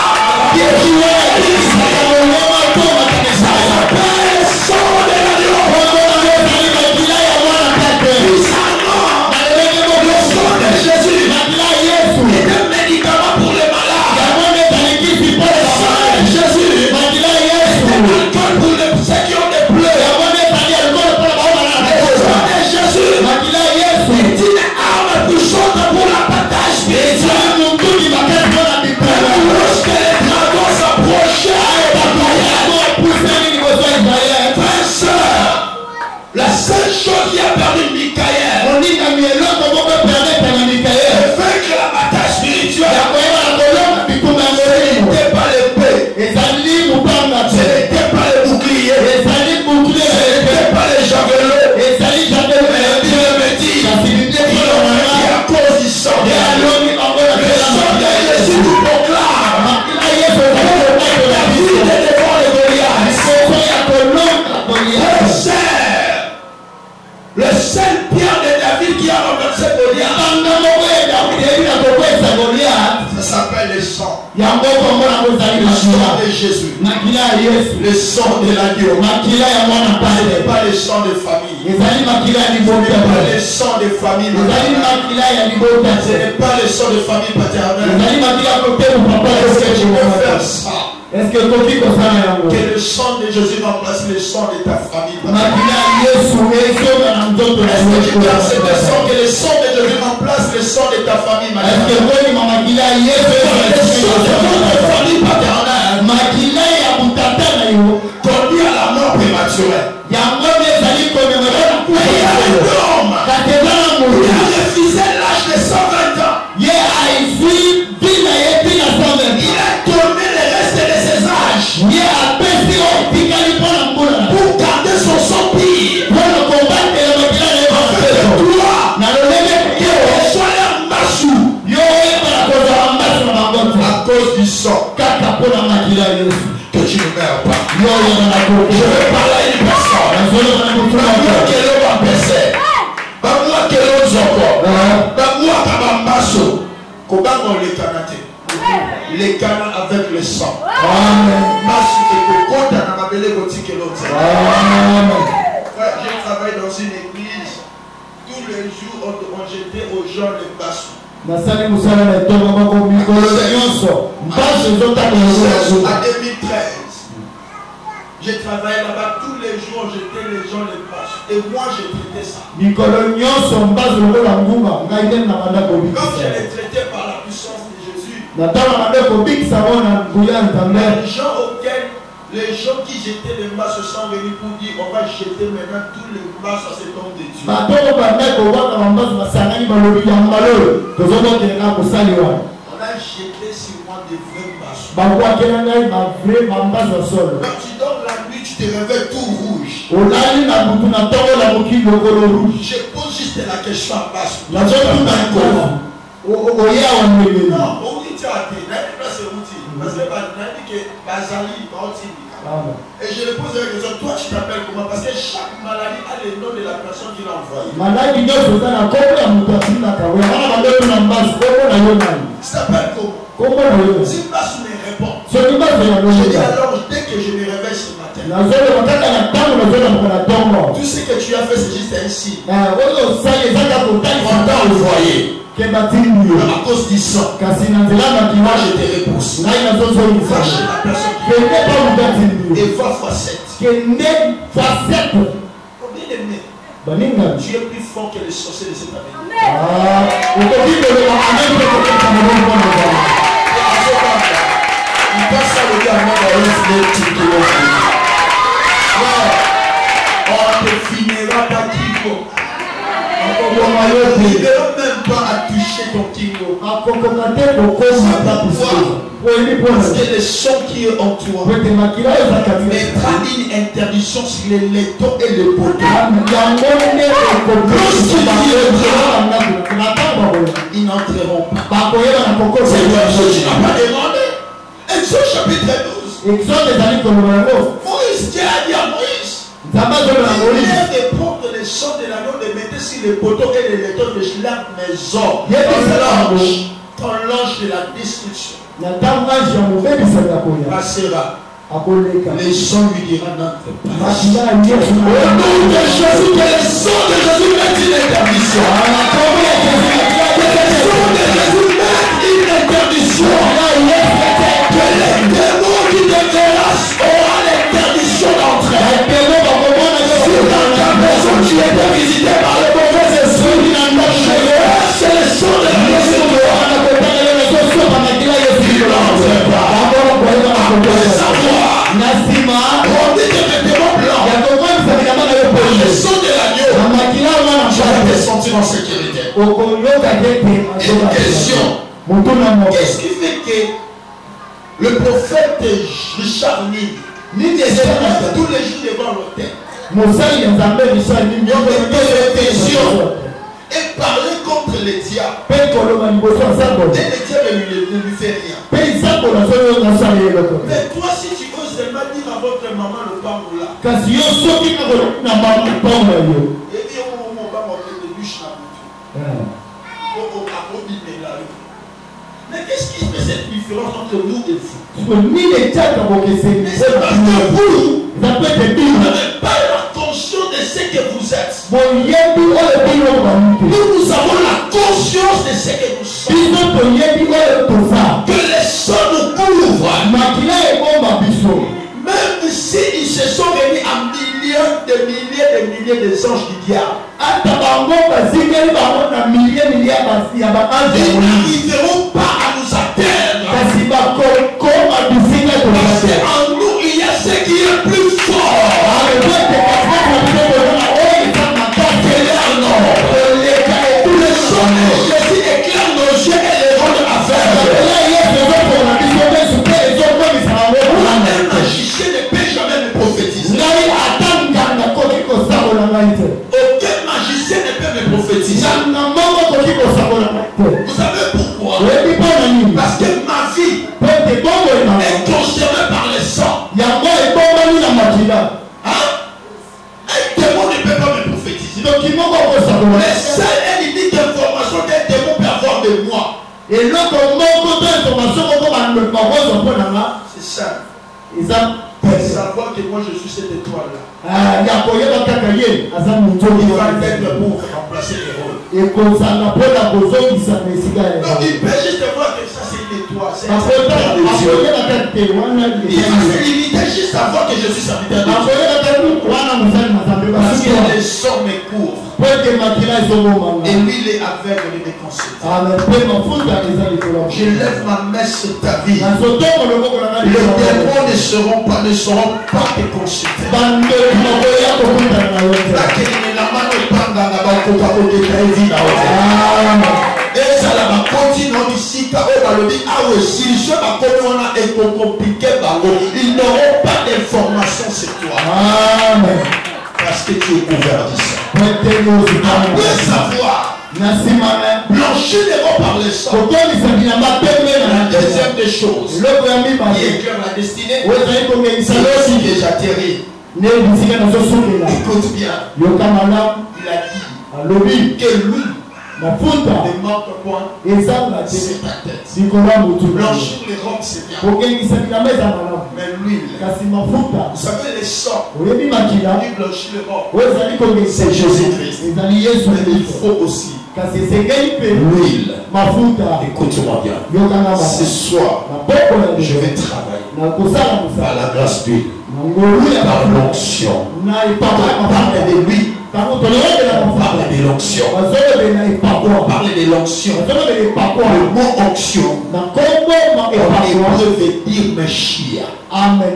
Speaker 1: Ça s'appelle le sang de l'agneau. Puissamment, le sang de Jésus est un médicament pour les malades. Le sang de Jésus est un alcool pour ceux qui ont des pleurs. Le sang de Jésus est une arme puissante pour la bataille spirituelle. Même lorsque les dragons s'approchaient, frères et sœurs, la seule chose qui a perdu Michael de vaincre la bataille spirituelle, ce n'était pas l'épée, ce n'était pas le bouclier, ce n'était pas les javelots, mais Dieu me dit, il a vaincu à cause du sang de l'agneau. Le sang de Jésus nous proclame la vie de devant les Goliath. Le seul pierre de David qui a renversé Goliath, ça s'appelle le sang. Le sang de Jésus. Le sang de l'agneau. Ce n'est pas le sang de famille. Ce n'est pas le sang de famille. Ce n'est pas le sang de famille paternelle. Est-ce que tu peux faire ça? Que le sang de Jésus remplace le sang de ta famille. Est-ce que tu peux accepter ça? Que le sang de Jésus remplace le sang de ta famille. Le sang de votre famille paternelle conduit à la mort prématurée. Il y a un homme qui a refusé l'âge de 120 ans. Il a donné le reste de ses âges pour garder son sang pire. Toi, sois un massou à cause du sang. Que tu ne meurs pas. Je vais parler à une personne. Moi que l'on va baisser. Moi que l'on encore. Moi Comment les Canadiens? Les canards avec le sang. Amen. Je travaille dans une église. Tous les jours, on jetait aux gens les bassous. En 2013, j'ai travaillé là-bas. Tous les jours, on jetait les gens les bassous. Et moi, je traitais ça. Comme je les traitais par la puissance de Jésus. Les gens qui jetaient les masses sont venus pour dire on va jeter maintenant tous les masses à cet homme de Dieu. On a jeté sur moi des vrais masses. Quand tu dors la nuit, tu te réveilles tout rouge. Je pose juste la question à masse. Parce que et je lui pose la question, toi tu t'appelles comment? Parce que chaque maladie a le nom de la personne qui l'a envoyé. Tu t'appelles comment? Si Bass me répond, je dis alors dès que je me réveille ce matin, tout ce que tu as fait c'est juste un signe. On t'a envoyé. À cause du sang, moi je te repousse. Fâche la personne qui et va fois 7. Tu es plus fort que les sorciers de cette année. Il passe à le gars, on te finira pas Kiko. On ne verra même pas à toucher ton Kingo. Parce que le sang qui est en toi mettra une interdiction sur les laitons et les poteaux. Ils n'entreront pas. C'est toi qui n'as pas demandé. Exode chapitre 12. Moïse, Dieu a dit à Moïse, il vient de prendre les sang de l'agneau, de mettre sur les poteaux et les laitons de la maison. Ton l'ange de la destruction passera. Les sang lui dira n'entre pas. Au nom de Jésus, que le sang de Jésus mette une interdiction. Que le sang de Jésus mette une interdiction. Que les démons qui te terrassent auront l'interdiction d'entrer. Si dans ta maison tu étais visité par le mauvais esprit, c'est le sang de la maison. Il n'entre pas. On dit que les démons blancs, le sang de l'agneau, tu vas te sentir en sécurité. Une question. Qu'est-ce qui fait que le prophète Richard Nid tous les jours devant l'autel et parler contre les diables et les diables ne lui fait rien? Mais toi si tu oses seulement dire à votre maman le pangoula et dire on va monter de bûche là. Mais qu'est-ce qui fait cette différence entre nous et vous? Mais c'est parce que vous n'avez pas la conscience de ce que vous êtes. Nous avons la conscience de ce que nous sommes. Que les sang nous couvre. Même si ils se sont réunis à milliers de des anges du diable, ils n'arriveront pas à nous atteindre. Parce qu'en nous il y a ce qui est plus fort. Tous les sons de Jésus éclairent nos yeux et les rendent aveugles. Un magicien ne peut jamais me prophétiser. Aucun magicien ne peut me prophétiser. Vous savez pourquoi? Parce que ma vie est concernée par le sang. Un démon ne peut pas me prophétiser. Les seules et uniques informations qu'un démon peut avoir de moi, Et là, comme information,
Speaker 3: c'est ça.
Speaker 1: ils ont
Speaker 3: savoir que moi je suis cette étoile-là.
Speaker 1: il va
Speaker 3: être pour remplacer les rôles.
Speaker 1: Et comme ça, on a pas la besoin de ça, mais c'est
Speaker 3: non, il peut juste voir que ça c'est une étoile. C'est un
Speaker 1: serviteur de Dieu.
Speaker 3: Il se limite juste à voir que je suis serviteur de Dieu. Parce que les sorts me couvrent. Et lui, il est aveugle et me consulte. Je lève ma main sur ta vie. Les démons ne seront pas te consulter. Et ça la continue ici car ils n'auront pas d'informations sur toi. Amen. Parce que tu es couvert d'ici. Après savoir blanchir les robes par le sang. La deuxième des choses qui éclaire la destinée, c'est aussi que j'atterris. Écoute bien. Il a dit que lui ne manque point, c'est ta tête. Blanchir les robes, c'est bien. Mais l'huile, vous savez, les sorts qui blanchissent les robes, c'est Jésus-Christ. Mais il faut aussi l'huile. Écoute-moi bien. Ce soir, je vais travailler par la grâce d'huile, par l'onction. Parle de lui. On parle de l'onction. On parle de l'onction. Le mot onction en hébreu veut dire Meshia.
Speaker 1: Amen.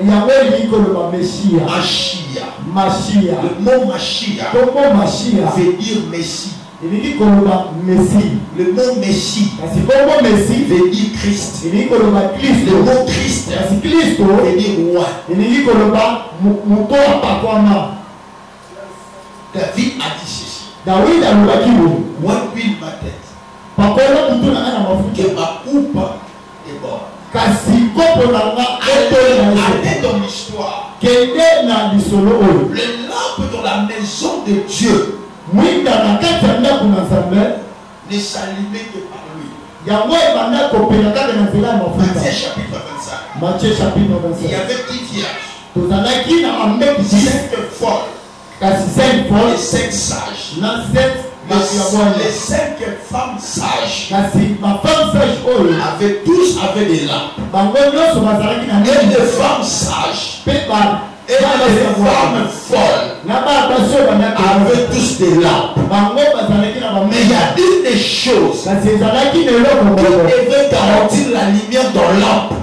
Speaker 3: Mashia. Le mot Mashia veut dire Messie. Le mot Messie veut dire Christ. Le mot Christ veut dire roi. David a dit ceci. Moi, huile ma tête. Que ma coupe déborde. Allez dans l'histoire. Le lampe dans la maison de Dieu ne s'allumait que par lui. Matthieu chapitre 25. Il y avait 10 vierges. 5 folles. Et 5 sages. Les 5 femmes sages avaient tous des lampes. Et les femmes sages et les femmes folles avaient tous des lampes. Mais il y a une des choses qui devait garantir la lumière dans lampe.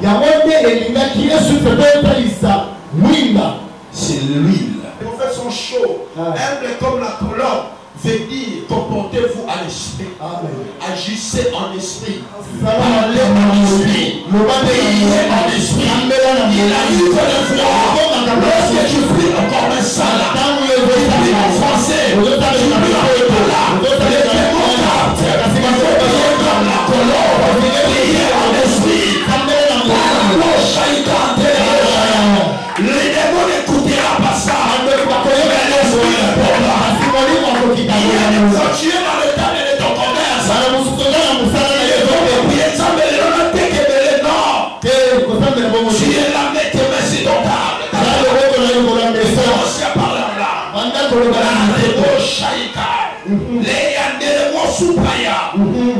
Speaker 3: C'est l'huile. Les prophètes sont chauds, humbles comme la colombe. Veut dire, comportez-vous à l'esprit. Agissez en esprit. Parlez en esprit. Priez en esprit. Il a eu de le voir. Lorsque je prie encore un salat, je prie en français, je prie en là. Les démons captent. Il faut prier comme la colombe. Priez en esprit. Les démons n'écoutera pas ça. Mais l'esprit répondra. Quand tu es dans le temps de ton commerce, tu es la mettre sur ton table.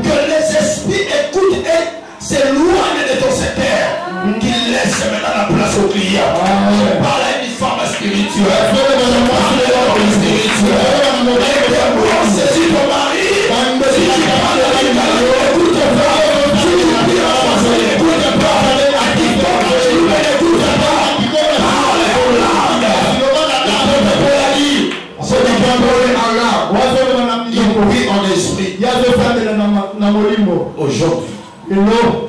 Speaker 3: Que les esprits écoutent et s'éloignent de ton secteur. Qu'ils laissent maintenant la place au client. Je parle à une femme spirituelle. Je parle à une spirituelle. C'est ton mari. Si tu parles de la écoute pas. Si tu pries en français, écoute pas. Active-toi, n'écoute pas. Parle en langue. C'est du parler en langue. Il prie en esprit. Aujourd'hui,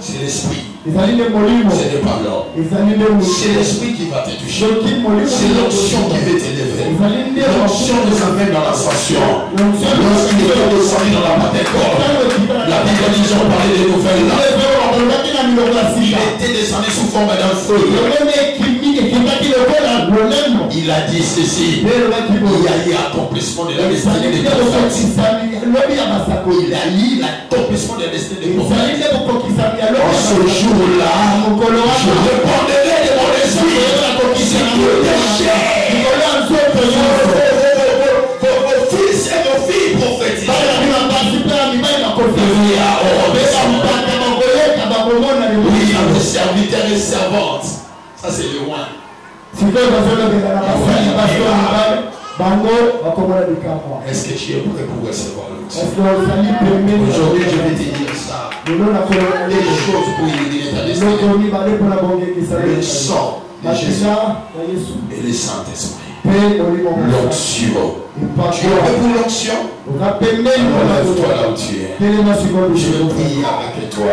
Speaker 3: c'est l'esprit. Ce n'est pas l'homme. C'est l'esprit qui va te toucher. C'est l'onction qui va t'élever. L'onction nous amène dans l'ascension. Lorsqu'il est descendu dans la Pentecôte, la Bible dit qu'on parlait des nouvelles là. Il était descendu sous forme d'un feu. Il a dit ceci. Il y a eu accomplissement de la destinée de Dieu. Il a eu la
Speaker 1: l'accomplissement des destinées de
Speaker 2: En
Speaker 1: prophètes.
Speaker 2: ce jour-là, je répondrai de mon esprit sur toute chair. Vos fils et vos filles prophétisent. Oui, à vos serviteurs et servantes. Ça, c'est le one. Est-ce que tu es prêt pour recevoir l'onction? Aujourd'hui, je vais te dire ça. Les choses pour illuminer ta destinée. Le sang de Jésus et le Saint-Esprit. L'onction. Tu es prêt pour l'onction? Lève-toi là où tu es. Je vais prier avec toi.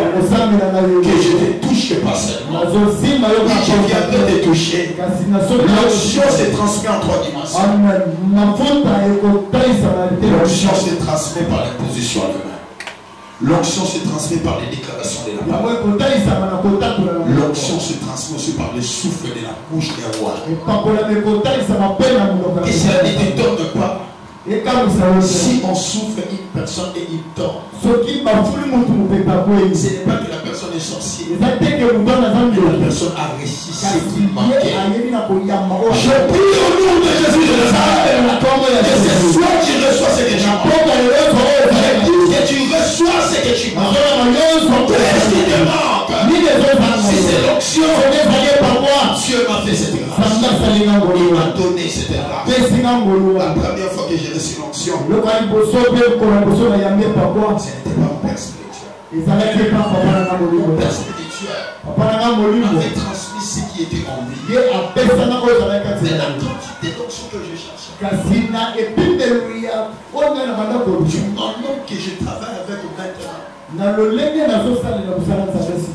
Speaker 2: Que je te touche pas seulement. Oui, je viendrai te toucher. L'onction se transmet en 3 dimensions. L'onction se transmet par l'imposition de main. L'onction se transmet par les déclarations de la parole. L'onction se transmet aussi par le souffle de la bouche des rois. Et cela ne te donne pas. Si on souffle une personne et il dort, ce n'est pas que la personne est sorcière, mais la personne a réussi ce qui manquait. Je prie au nom de Jésus de Nazareth que ce soir tu reçois ce que tu manques. Que tu reçois ce que tu manques. Qu'est-ce qui te manque? Si c'est l'onction, Dieu m'a fait cette grâce. Il m'a donné cette grâce. La première fois que j'ai reçu l'onction, ce n'était pas mon père spirituel. Mon père spirituel m'avait transmis ce qui était en lui. Mais la quantité d'onction que je cherchais, du moment que je travaille avec maintenant,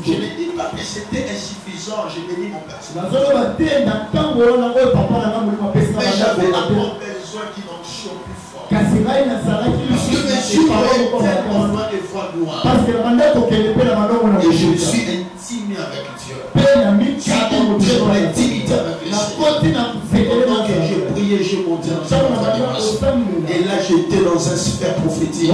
Speaker 2: je ne dis pas que c'était insuffisant, je bénis mon personnage. Mais j'avais encore besoin d'une onction plus forte. Parce que mes yeux voyaient tellement loin et voient loin. Et je me suis intimé avec Dieu. J'ai entré dans l'intimité avec le Seigneur. Pendant que j'ai prié, j'ai monté dans une autre dimension. Et là, j'étais dans un sphère prophétique.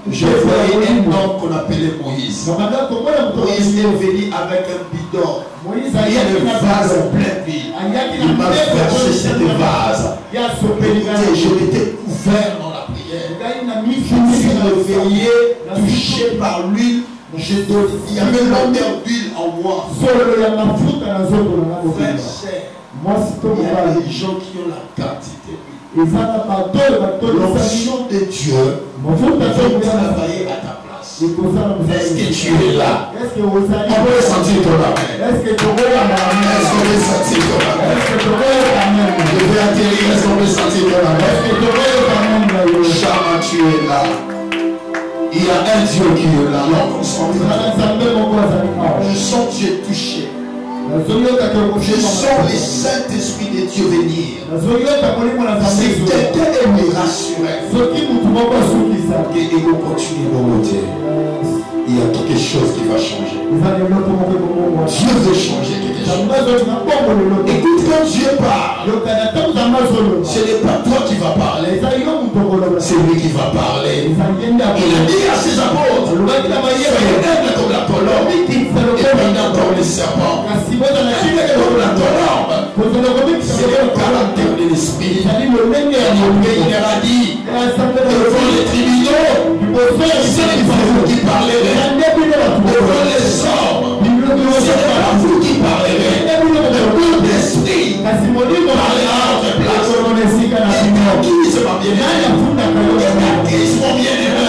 Speaker 2: Je voyais un homme qu'on appelait Moïse. Moïse est venu avec un bidon. Il y a le vase plein vide. Il m'a versé cette vase. Écoutez, je m'étais couvert dans la prière. Je me suis réveillé, touché par l'huile. Il y avait l'odeur d'huile en moi. Frère, il y a des gens qui ont la quantité d'huile. L'onction de Dieu va travailler à ta place. Est-ce que tu es là? On peut sentir ton amen. Est-ce qu'on peut sentir ton amen? Je vais atterrir. Est-ce qu'on peut sentir ton amen? Chama, tu es là. Il y a un Dieu qui est là. Je sens Dieu touché. Je sens le Saint-Esprit de Dieu venir. Si quelqu'un est rassuré, et il va continuer de monter. Il y a quelque chose qui va changer. Dieu veut changer quelque chose. Écoute, quand Dieu parle, ce n'est pas toi qui vas parler, c'est lui qui va parler. Il a dit à ses apôtres, soyez humbles comme la colombe et pendant comme le serpent. Comme la colombe, c'est le caractère de l'esprit. Il a dit devant les tribunaux, ce n'est pas vous qui parlerez. Devant les hommes, ce n'est pas vous qui parlerez. Le monde d'esprit parlera à votre place. Écoutez mon bien-aimé. Écoutez mon bien-aimé.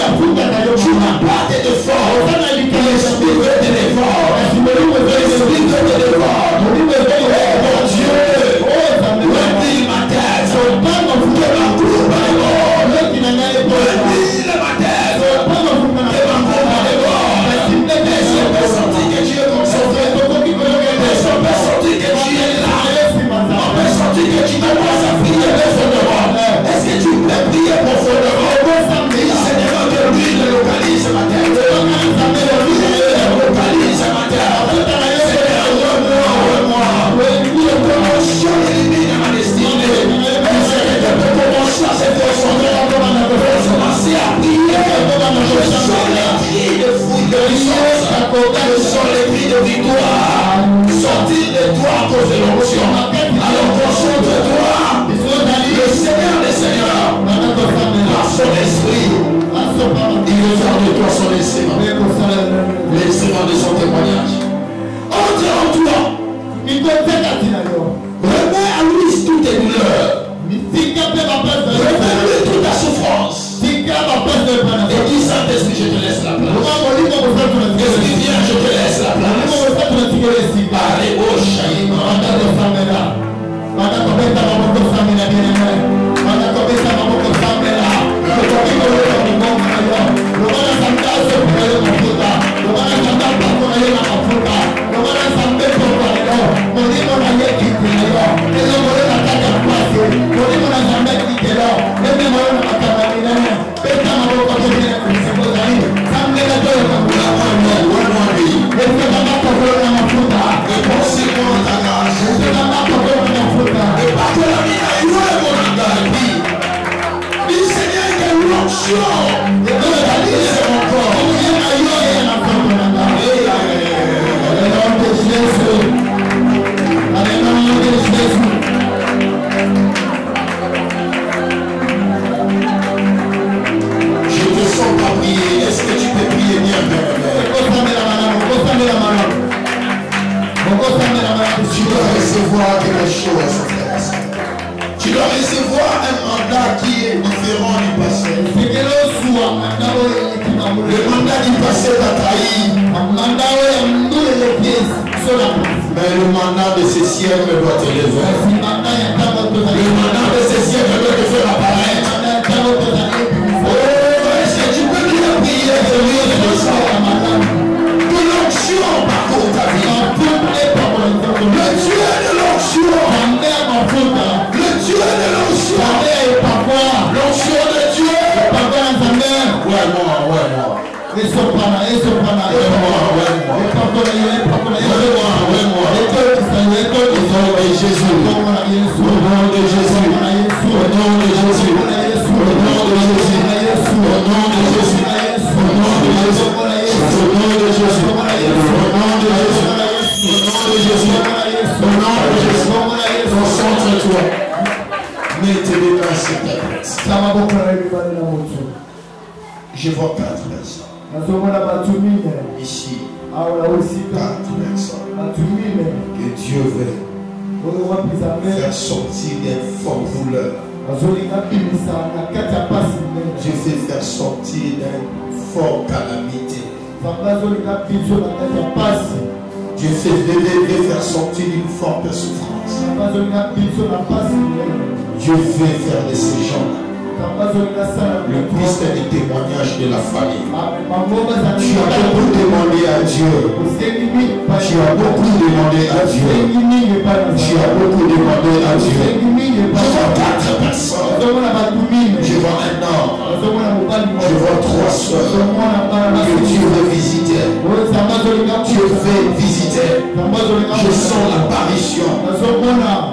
Speaker 2: Tu n'as pas de force. L'esprit veut te dévorer. L'esprit veut te dévorer. Oh mon Dieu, remplis ma tête de ma courbe.
Speaker 1: toi à cause de l'onction. Alors concentre-toi. Le Seigneur des Seigneurs, par son esprit, il veut faire de toi son laissement. Laissement de son témoignage. Entre en toi. Remets à lui toutes tes douleurs. Remets-lui toute ta souffrance. Et dis Saint-Esprit, je te laisse la place. Esprit, viens, je te laisse la place. Allez, oh Shaïma. Tu dois recevoir un mandat qui est différent du passé. Le mandat du passé t'a trahi. Mais le mandat de ce siècle doit te lever. Le mandat de ce siècle doit te faire apparaître. Oh, est-ce que tu peux bien prier de lui de ça? Que l'onction parcourt ta vie. Le Dieu de l'onction. Le Dieu de l'onction. L'onction de Dieu. Ouais, moi. Concentre-toi. Mets tes mains sur ta tête. Je vois 4 personnes. Ici. 4 personnes. Que Dieu veut faire sortir des fortes douleurs. Dieu fait faire sortir d'une forte calamité. Dieu fait faire sortir d'une forte souffrance. Dieu fait faire de ces gens le Christ est le témoignage de la famille. Tu as beaucoup demandé à Dieu. Tu as beaucoup demandé à Dieu. Tu as beaucoup demandé à Dieu. Je vois 4 personnes. Je vois un homme. Je vois 3 soeurs que Dieu veut visiter. Dieu veut visiter. Je sens l'apparition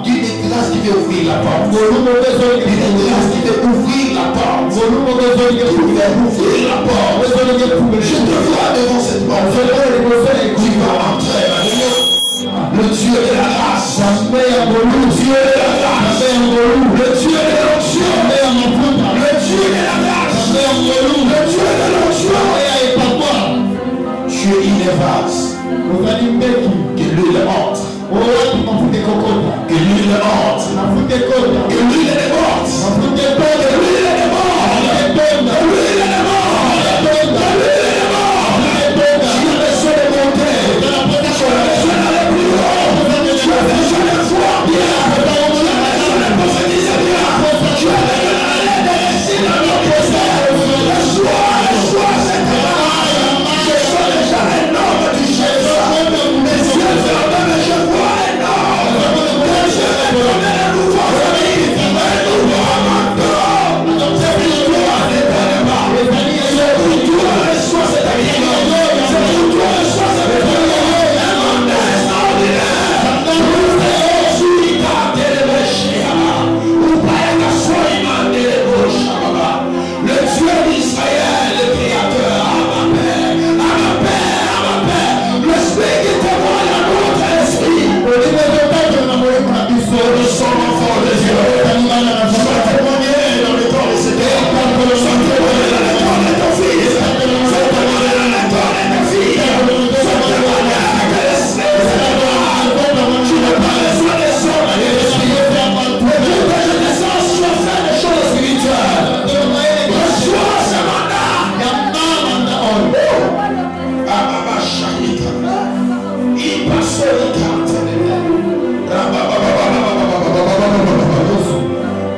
Speaker 1: d'une grâce qui veut ouvrir la porte. D'une grâce qui veut ouvrir la porte. Qui veut ouvrir la porte. Je te vois devant cette porte. Tu vas entrer. Le Dieu de la grâce. Le Dieu de la grâce. Le Dieu de l'onction. Le Dieu de la grâce. Le Dieu de l'onction. Tu es innévase. Que l'huile entre. Que l'huile entre. Que l'huile déborde. Que l'huile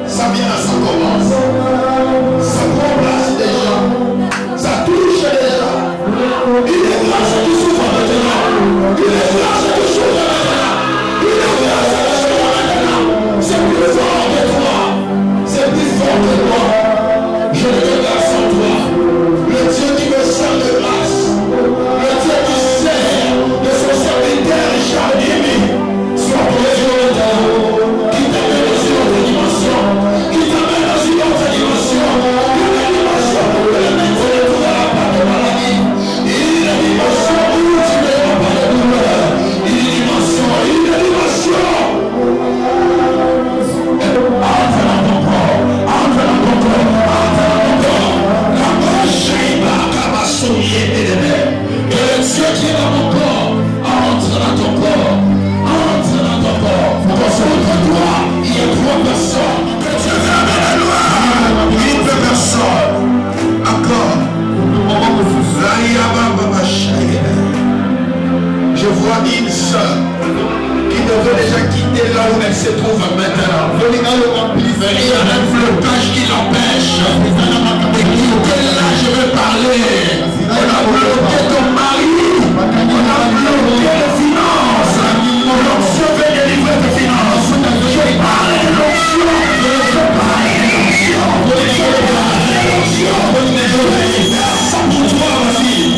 Speaker 1: Ça vient, ça commence. Ça prend place déjà. Ça touche déjà. Il est grâce qui s'ouvre maintenant. Il est grâce qui s'ouvre maintenant. Il est grâce qui s'ouvre maintenant. C'est plus fort que toi. C'est plus fort que toi. Je te grâce en toi. Le Dieu qui me sert de grâce. Le Dieu qui sert de son serviteur jardinier. Soit pour les jours de qui t'amène dans une autre dimension. Qui t'amène dans une autre dimension. Une dimension où le médecin ne trouvera pas de maladie. Une dimension où tu ne verras pas de douleur. Une dimension. Entre dans ton corps. Entre dans ton corps. Entre dans ton corps. La proche que le Dieu qui est dans mon corps entre dans ton corps. Entre dans ton corps. Parce qu'entre toi, il y a trois personnes. Que Dieu veut amener la loi. Une personne. Encore. Je vois une sœur qui devait déjà quitter là où elle se trouve maintenant. Il y a un blocage qui l'empêche. Et qui est là, je veux parler. On a bloqué ton mari. On a bloqué les finances. L'onction veut délivrer tes finances. Je parle de l'onction. Je parle de l'onction. Ça pour toi, ma fille.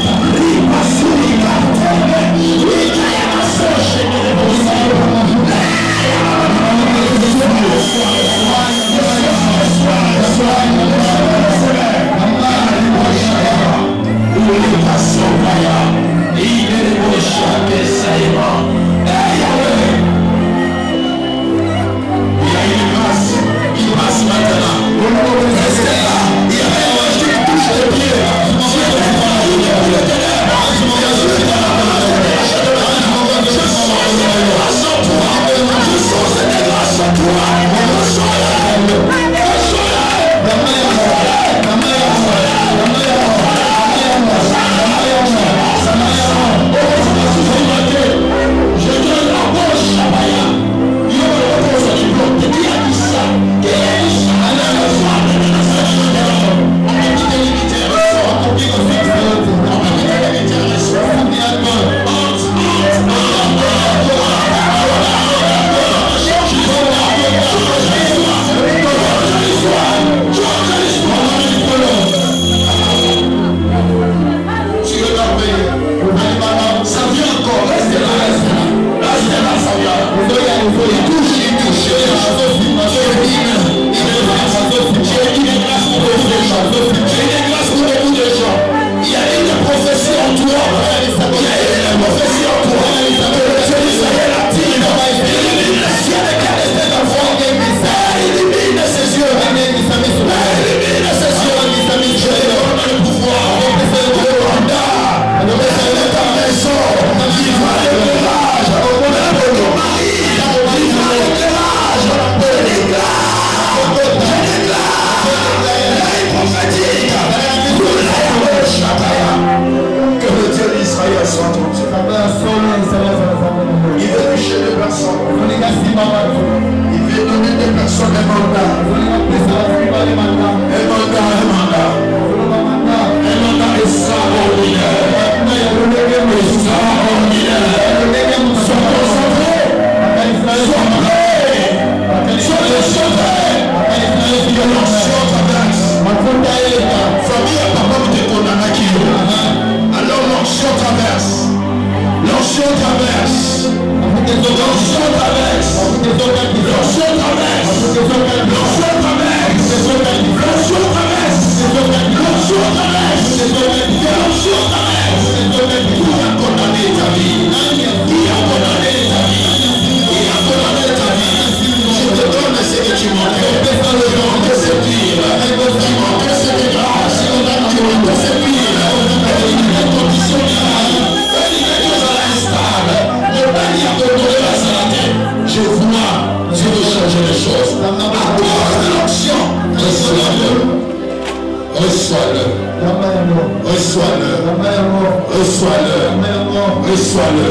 Speaker 1: Reçois-le. Reçois-le.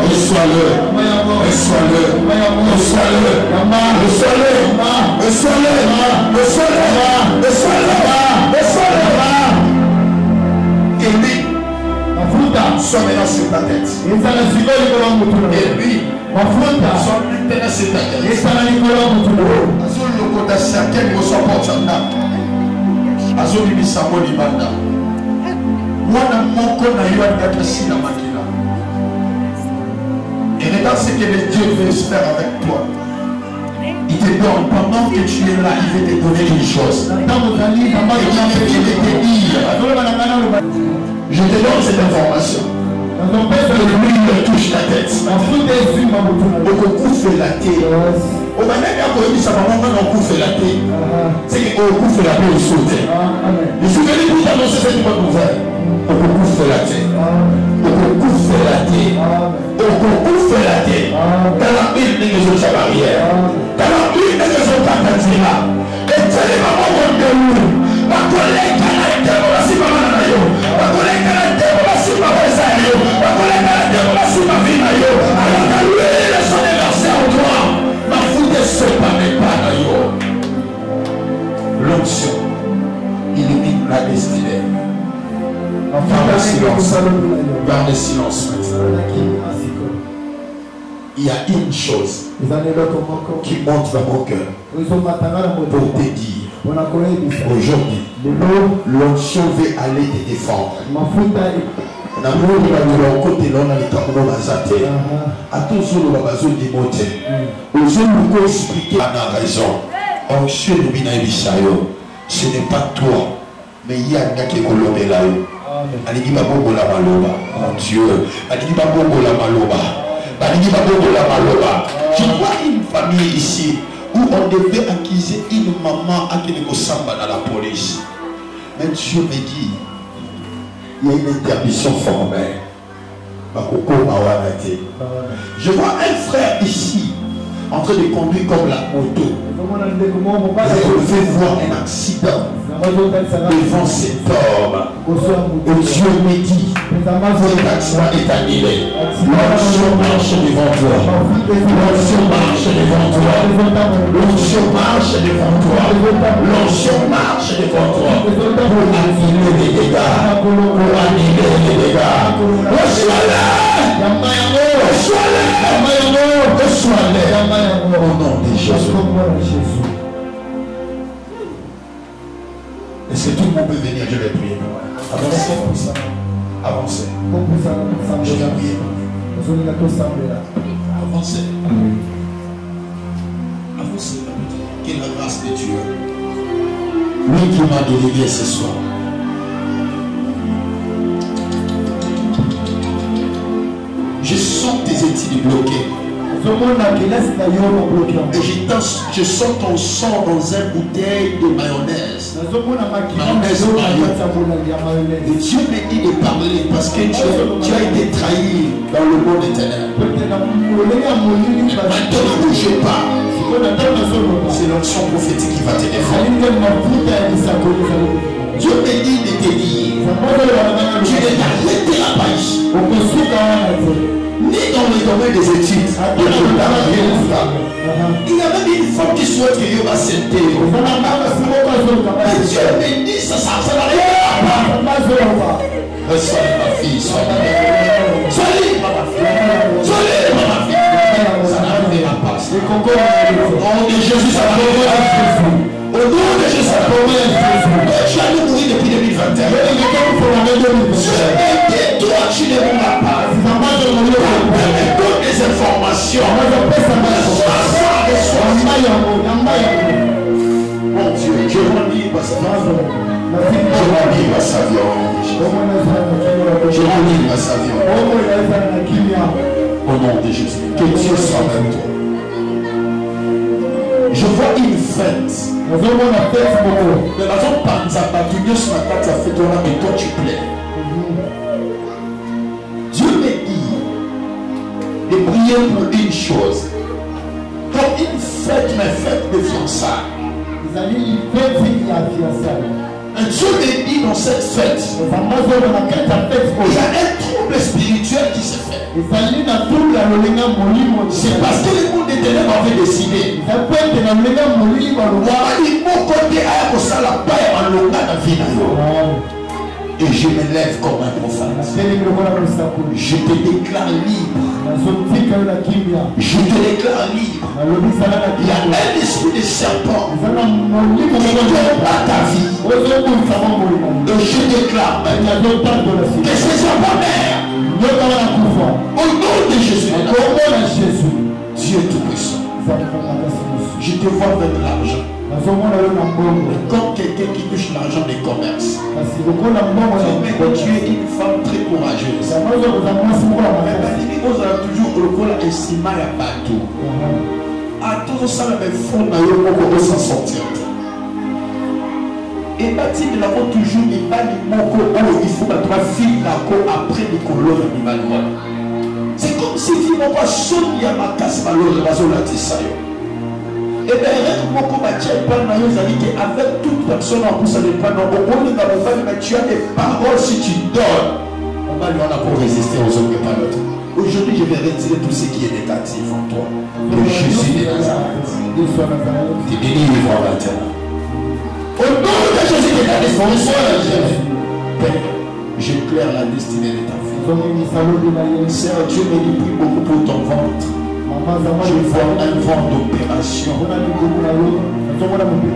Speaker 1: Reçois-le. Reçois-le. Reçois-le. Reçois-le. Reçois-le. Reçois-le. Reçois-le. Et lui, soit maintenant sur ta tête. Et lui, soit maintenant sur ta tête. Azul lokota certains ne sont pas chanda. Azul bisamo libanda. Wana moko na yo andaka sina makila. Et regarde ce que le Dieu veut faire avec toi. Il te donne pendant que tu es là, il veut te donner une chose. Et il veut te dire. Je te donne cette information. Que lui me touche la tête. Donc on couvre la tête. Au moment où on dit ça, on couvre la tête. C'est qu'on couvre la tête au sauté. Je suis venu pour t'annoncer cette bonne nouvelle. On couvre la tête. On couvre la tête. On couvre la tête. Dans la ville de nos barrières. Dans la ville de nos Katantira. Et c'est les mamans qui ont nous. Ma collègue qui a été aussi maman na yo. Ma collègue qui a été aussi maman na yo. Ma collègue qui a été aussi ma vie na yo. Alors que lui, il est son anniversaire au droit. Ma foute est séparée par na yo. L'onction illumine la destinée. Garde le silence. Garde le silence maintenant. Il y a une chose qui monte dans mon cœur pour te dire aujourd'hui, l'onction veut aller te défendre. Ce n'est pas toi, mais il y a un gars qui est colombé là. Mon Dieu, je vois une famille ici où on devait accuser une maman à qui ne samba dans la police. Mais Dieu me dit, il y a une interdiction formelle. Je vois un frère ici en train de conduire comme la moto. Je vais voir un accident devant cet homme. Et Dieu me dit, cet accident est annulé. L'onction marche devant toi. L'onction marche devant toi. L'onction marche devant toi. L'onction marche devant toi. Pour annuler les dégâts. Pour annuler les dégâts. Reçois-le. Reçois-le. Reçois-le. Au nom de Jésus. Est-ce que tout le monde peut venir? Je vais prier pour moi. Avancez comme ça. Avancez. Je vais prier pour vous. Avancez. Avancez. Quelle grâce de Dieu. Lui qui m'a délégué ce soir. Je sens tes études bloquées. Et je sens ton sang dans une bouteille de mayonnaise. Et Dieu me dit de parler parce que tu as été trahi dans le monde éternel. Maintenant, ne bouge pas. C'est l'onction prophétique qui va te défendre. Dieu me dit de te dire, tu ne t'arrêteras pas ici. Ni dans le domaine des études. Il y a même une femme qui souhaite que Dieu va s'aider. Dieu me dit, ça va rien. Reçois ma fille, sois libre, ma fille. Sois libre, ma fille. Ça n'arrivera pas. Au nom de Jésus, ça va arriver. Au nom de Jésus, ça va arriver. Tu as mourir depuis 2021. Toi, tu ne mourras pas. Donne des informations. Mon Dieu, je relis ma savion. Je relis ma savion. Je relis ma savion. Au nom de Jésus. Que Dieu soit avec toi. Je vois une fête. Mais la zone Panzaba, tu viens ce matin, tu as fait ton âme et toi tu plais. Dieu me dit de prier pour une chose. Comme une fête, mais fête de fiançailles. Et Dieu me dit dans cette fête, il y a un trouble spirituel qui C'est parce que le monde des ténèbres avait décidé. Et je me lève comme un prophète. Je te déclare libre. Je te déclare libre. Il y a un esprit de serpent qui tombe à ta vie. Et je déclare que ces serpents meurent. Au nom de Jésus. Dieu Tout-Puissant. Je te vois avec l'argent. Comme quelqu'un qui touche l'argent des commerces. Mais tu es une femme très courageuse. Mais on a toujours le rôle estimé à partout. À tout ça, le fond, on s'en sortir. Et bâti de la route toujours, il va il faut que trois filles après les colonnes de. C'est comme si il n'y a pas sonné à ma casse malheureuse, et bien, avec toute personne en plus, tu as des paroles si tu donnes. On va lui en avoir pour résister aux autres paroles. Aujourd'hui, je vais retirer tout ce qui est négatif en toi. Le Jésus de Nazareth. Tu délivres maintenant. Au nom de Jésus de Nazareth, j'éclaire la destinée de ta fille. Seigneur, Dieu me dit prie beaucoup pour ton ventre. Je vois un vent d'opération.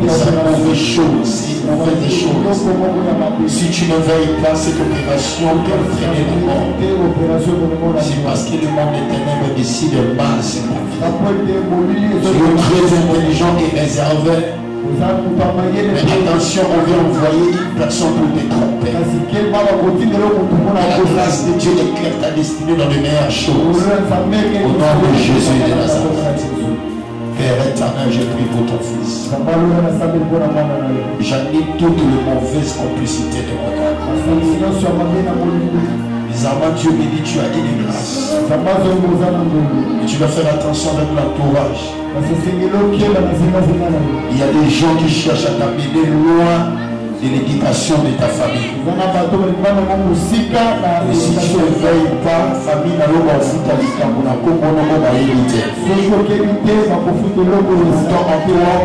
Speaker 1: C'est une mauvaise chose. Si tu ne veilles pas, cette opération peut entraîner le monde. C'est parce que le monde des ténèbres décide de mal. Tu es très intelligent et réservé. Mais attention, on vient envoyer une personne pour te tromper. La grâce de Dieu éclaire ta destinée dans les meilleures choses. Au nom de Jésus de Nazareth. Père éternel, je prie pour ton fils. J'annule toutes les mauvaises complicités de mon âme. Bizarrement, Dieu me dit tu as une grâce. Et tu dois faire attention avec l'entourage. Il y a des gens qui cherchent à t'amener loin de l'éducation de ta famille. Et si tu ne veilles pas, famille n'a pas foutu à l'écart.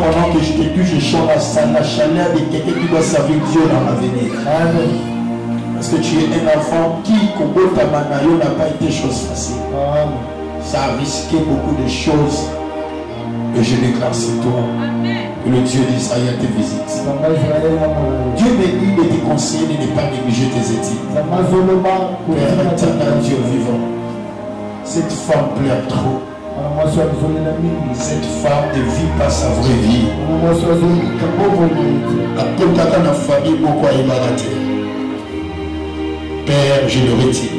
Speaker 1: Pendant que je te tue, je chante la chaleur de quelqu'un qui doit servir Dieu dans l'avenir. Parce que tu es un enfant qui, comme ta manayo, n'a pas été chose facile. Ça a risqué beaucoup de choses. Et je déclare sur toi que le Dieu d'Israël te visite. Dieu me dit de te conseiller de ne pas négliger tes études. Père éternel, Dieu vivant, cette femme pleure trop. Cette femme ne vit pas sa vraie vie. La potata de la famille, pourquoi il va rater? Père, je le retire.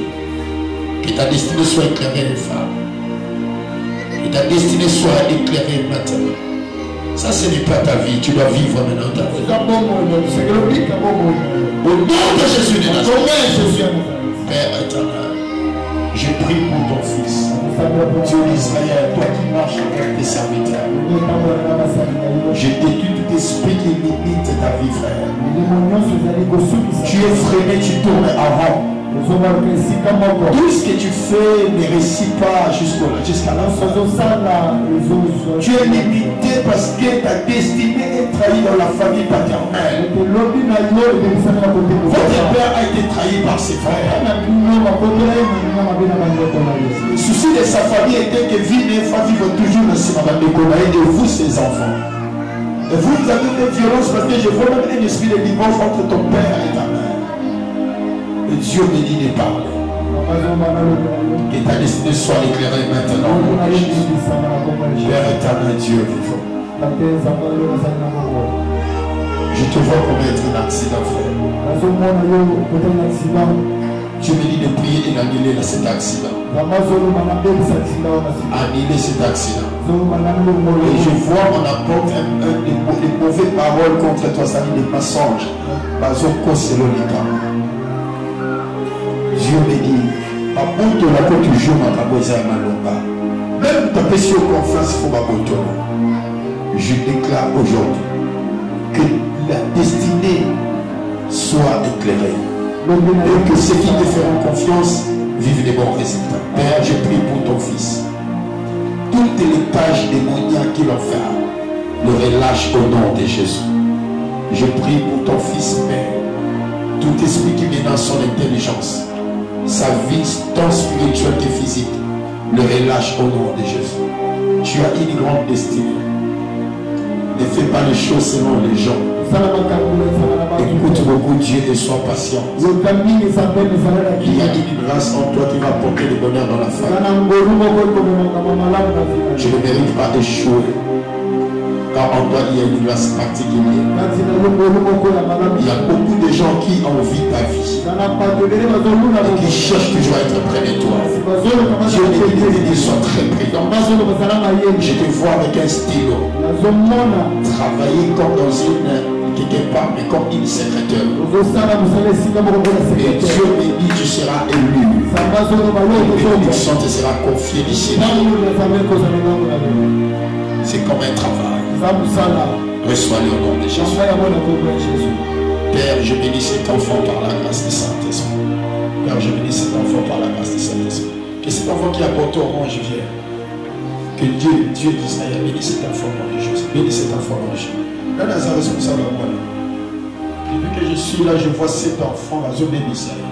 Speaker 1: Que ta destinée soit éclairée, les femmes. Que ta destinée soit éclairée maintenant. Ça, ce n'est pas ta vie. Tu dois vivre maintenant ta vie. Au nom de Jésus de Nazareth. Père éternel, je prie pour ton fils. Dieu d'Israël, toi qui marches avec tes serviteurs. Je détruis tout esprit qui limite ta vie, frère. Tu es freiné, tu tournes avant. Tout ce que tu fais ne réussit pas jusqu'à la fin. Tu es limité parce que ta destinée est trahie dans la famille paternelle. Votre père a été trahi par ses frères. Le souci de sa famille était que vie ne va vivre toujours dans ce moment de vous, ses enfants. Et vous avez des violences parce que je vois même un esprit de divorce entre ton père et ta mère. Et Dieu me dit de parler. Que ta destinée soit éclairée maintenant. Père éternel, Dieu vivant. Je te vois comme être un accident, frère. Dieu me dit de prier et d'annuler cet accident. Annuler cet accident. Et je vois on apporte des mauvaises paroles contre toi, ça dit des mensonges. Dieu me dit, même ta question confiance, il faut ma. Je déclare aujourd'hui que la destinée soit éclairée. Et que ceux qui te feront confiance vive des bons résultats. Père, je prie pour ton fils. Toutes les tâches démoniaques qu'il va faire, le relâche au nom de Jésus. Je prie pour ton fils, Père. Tout esprit qui menace son intelligence, sa vie, tant spirituelle que physique, le relâche au nom de Jésus. Tu as une grande destinée. Ne fais pas les choses selon les gens. Écoute beaucoup Dieu et sois patient. Il y a une grâce en toi qui va apporter le bonheur dans la famille. Je ne mérite pas d'échouer. Car en toi il y a une grâce particulière. Il y a beaucoup de gens qui envient ta vie et qui cherchent toujours à être près de toi. Dieu ne dit sois très prudent. Je te vois avec un stylo travailler comme dans une quelque part, mais comme une secrétaire. Et Dieu me dit tu seras élu. Et bénédiction te sera confiée d'ici. C'est comme un travail. Reçois-le au nom de Jésus. Père, je bénis cet enfant par la grâce du Saint-Esprit. Père, je bénis cet enfant par la grâce du Saint-Esprit. Que cet enfant qui a porté orange vienne. Que Dieu d'Israël bénisse cet enfant au nom de Jésus. Bénis cet enfant au nom de Jésus. Là, dans sa responsable à moi. Depuis que je suis là, je vois cet enfant, la zone d'Israël.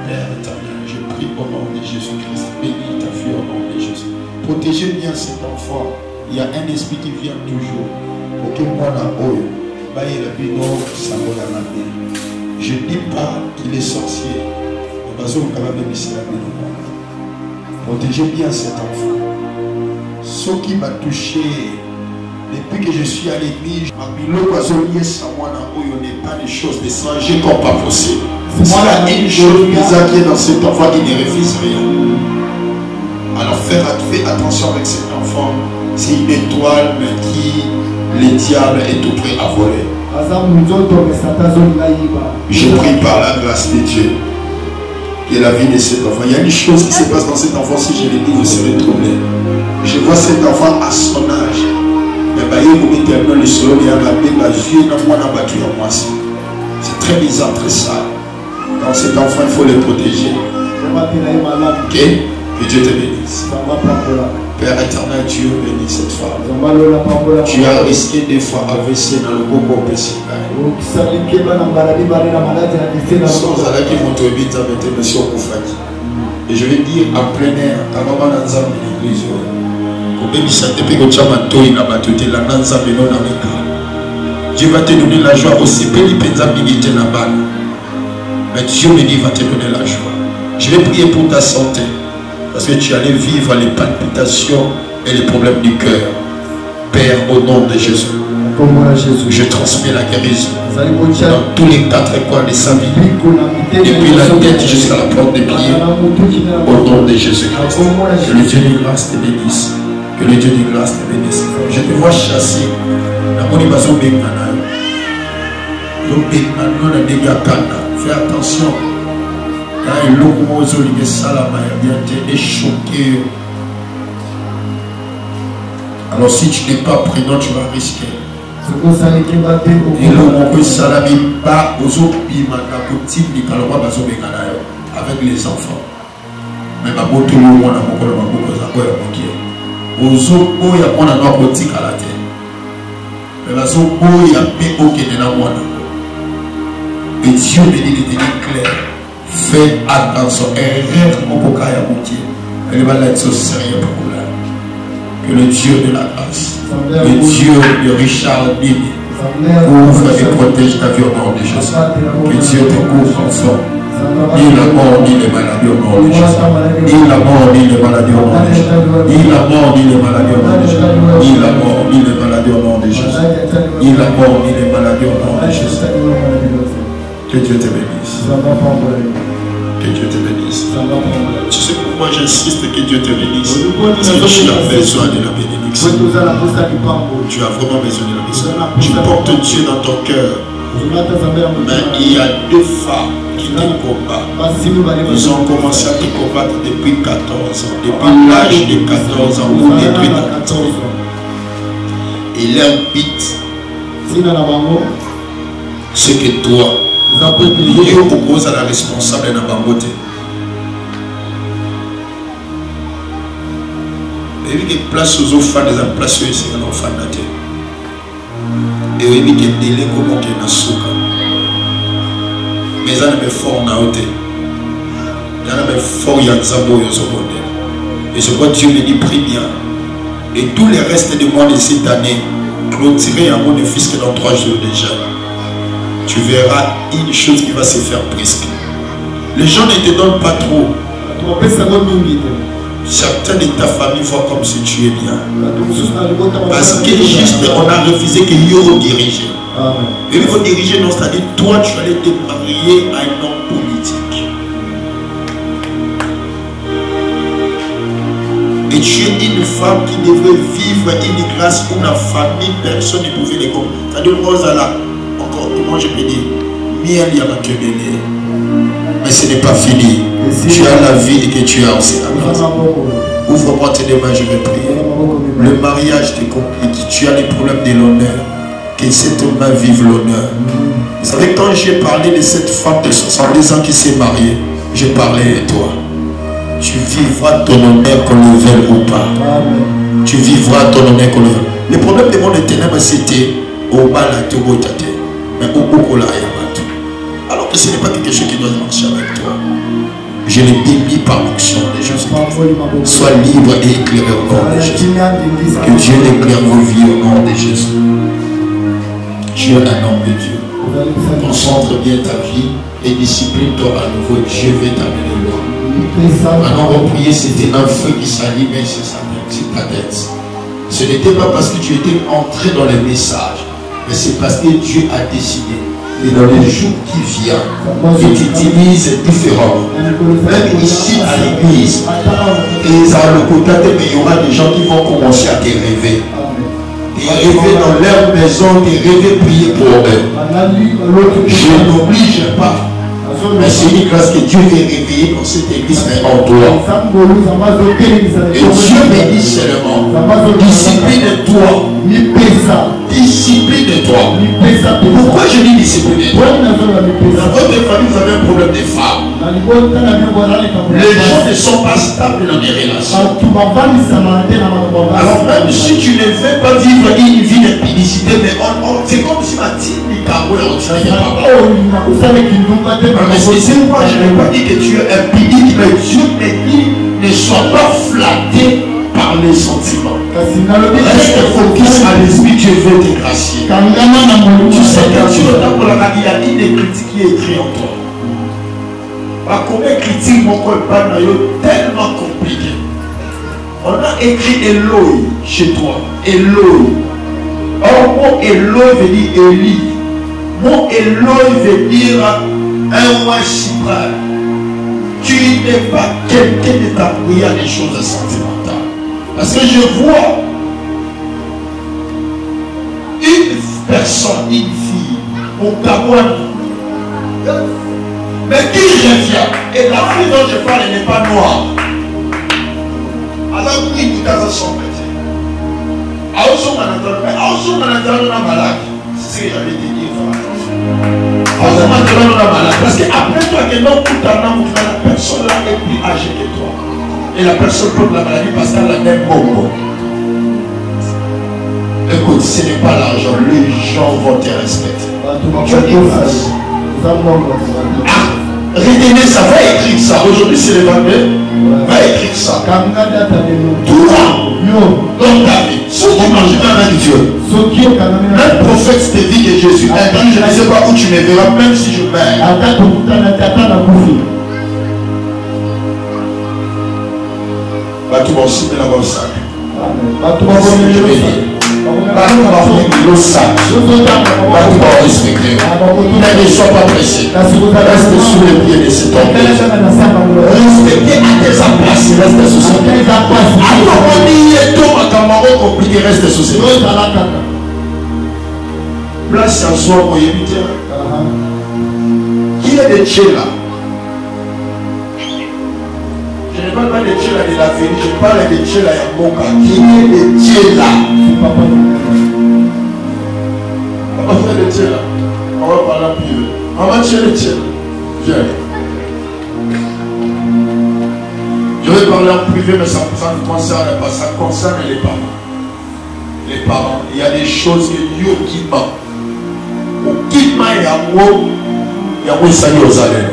Speaker 1: Père éternel, je prie au nom de Jésus-Christ. Bénis ta fille au nom de Jésus. Protégez bien cet enfant. Il y a un esprit qui vient toujours. Pour que moi, là, je ne dis pas qu'il est sorcier. Protégez bien cet enfant. Ce qui m'a touché, depuis que je suis à l'église, il n'est pas des choses d'étranger comme pas possible. S'il y a une chose bizarre qui est dans cet enfant, il ne refuse rien. Alors fais attention avec cet enfant. C'est une étoile qui le diable est tout prêt à voler. Je prie par la grâce de Dieu que la vie de cet enfant. Il y a une chose qui se passe dans cet enfant, si je le dis, vous serez troublé. Je vois cet enfant à son âge. C'est très bizarre, très sale. Donc cet enfant, il faut le protéger. Ok? Que Dieu te bénisse. Père éternel, Dieu bénit cette femme. Tu as risqué des fois AVC dans le Bobo Pessinga. Et je vais dire en plein air, Dieu va te donner la joie aussi. Mais Dieu me dit, va te donner la joie. Je vais prier pour ta santé. Parce que tu allais vivre les palpitations et les problèmes du cœur. Père, au nom de Jésus, je transmets la guérison dans tous les 4 coins de sa vie, depuis la tête jusqu'à la plante des pieds, au nom de Jésus-Christ. Que le Dieu de grâce te bénisse. Que le Dieu de grâce te bénisse. Je te vois chasser. Fais attention. Alors si tu n'es pas prudent, tu vas risquer. Avec les enfants. Mais et Dieu me dit de te dire clair. Fais attention. Elle va être so sérieux pour là. Que le Dieu de la grâce, le Dieu de Richard Bibi, ouvre et protège ta vie au nom de Jésus. Que Dieu te couvre enfant. Ni la mort, ni les maladies au nom de Jésus. Ni la mort, ni les maladies au nom de Jésus. Ni la mort, ni les maladies au nom de Jésus. Ni la mort, ni les maladies au nom de Jésus. Ni la mort, ni les maladies au nom de Jésus. Que Dieu te bénisse. Que Dieu te bénisse. Tu sais pourquoi j'insiste que Dieu te bénisse? Parce que tu as besoin de la bénédiction. Tu as vraiment besoin de la bénédiction. Tu portes Dieu dans ton cœur. Mais il y a 2 femmes qui te combattent. Ils ont commencé à te combattre depuis 14 ans. Depuis l'âge de 14 ans, ou détruit à 14 ans. Et leur but, c'est que toi, Dieu propose à la responsable d'un bangote. Et puis que place aux fans, des places aux c'est un fan naté. Et puis que délai comment qu'il y a un souka. Mais ça ne me fort na ote. Ça ne me fort yanzabo yozobonde. Et je vois Dieu me dit prie bien. Et tous les restes de mois de cette année, clôturer un mot de fils que dans 3 jours déjà. Tu verras une chose qui va se faire presque. Les gens ne te donnent pas trop. Certains de ta famille voient comme si tu es bien. Parce que juste on a refusé que Yo dirige. Et il faut diriger, non, c'est-à-dire toi tu allais te marier à un homme politique. Et tu es une femme qui devrait vivre une grâce où la famille, personne ne pouvait les comprendre. C'est-à-dire, encore, comment je peux dire, miel y a ma quebelle. Mais ce n'est pas fini. Tu as la vie et que tu as aussi la grâce. Ouvre-moi tes mains, je vais prier. Le mariage te complique. Tu as les problèmes de l'honneur. Que cette main vive l'honneur. Vous savez, quand j'ai parlé de cette femme de 70 ans qui s'est mariée, j'ai parlé de toi. Tu vivras ton honneur qu'on le veuille ou pas. Tu vivras ton honneur qu'on le veuille. Le problème de mon ténèbres, c'était au bas la tour mais au bout de la yamato. Alors que ce n'est pas quelque chose qui doit marcher avec toi. Je l'ai béni par l'onction de Jésus. Sois libre et éclairé au nom de Jésus. Que Dieu éclaire vos vies au nom de Jésus. Tu es un homme de Dieu. Concentre bien ta vie et discipline-toi à nouveau. Dieu veut t'amener loin. Maintenant, on va prier, c'était un feu qui s'allumait sur sa tête. Ce n'était pas parce que tu étais entré dans les messages, mais c'est parce que Dieu a décidé. Et dans les jours qui viennent, il t'utilise différemment. Même ici à l'église, et il y aura des gens qui vont commencer à te rêver. Et rêver dans leur maison, et rêver prier pour eux. Je n'oblige pas. Mais c'est une grâce que Dieu veut réveiller dans cette église, mais en toi. Et Dieu me dit seulement, discipline-toi. Discipline-toi. Pourquoi je dis discipline-toi? Dans votre famille, vous avez un problème de femme. Les gens ne sont pas stables dans les relations. Alors même si tu ne veux pas vivre une vie d'impudicité, mais c'est comme si ma petite Nicaragua mais c'est pourquoi je n'ai pas dit que tu es impudique, mais Dieu me dit ne sois pas flatté par les sentiments. Reste focus à l'esprit, Dieu veut te gracier. Tu sais quand tu regardes, il y a une critique qui est écrite en toi. Combien de critiques mon corps est tellement compliqué. On a écrit Eloi chez toi. Eloi. Or, mon Eloi veut dire Eli. Mon Eloi veut dire un roi suprême. Tu n'es pas quelqu'un de t'appuyer à des choses sentimentales. Parce que je vois une personne, une fille, au Cameroun, mais qui revient. Et la fille dont je parle n'est pas noire. Alors, il nous a son métier. Alors, son manager, mais alors, son manager, on a malade. C'est ce que j'avais dit. Parce qu'après toi, que non, la personne là est plus âgée que toi. Et la personne porte la maladie parce qu'elle a le même mot. Écoute, ce n'est pas l'argent, les gens vont te respecter. Tu as une face. Retenez ça, va écrire ça. Aujourd'hui c'est le 22. Va écrire ça. Tout dans ta vie. Si tu manges avec Dieu, un prophète te dit que Jésus, un jour je ne sais pas où tu me verras, même si je meurs. Bah tout bon, si tu l'as ça. Je vais dire. Le sac. Ne sois pas pressé. Reste sous les pieds de cet homme. Reste bien à tes places. Reste sous ses pieds. Alors on dit tout à compliqué. Reste sous ses pieds. Place à soi pour éviter. Qui est de Tchéla? Je ne parle pas de Tchéla de la vie, je parle de Tchéla Yamoka. Qui est de Tchéla? On va faire de Tchéla. On va parler plus. On va Tchéla. Viens. Je vais vais parler en privé, mais ça ne concerne pas. Ça concerne les parents. Les parents, il y a des choses que Dieu qui m'a. Au qui m'a et à moi, il y a moi ça y aux allées.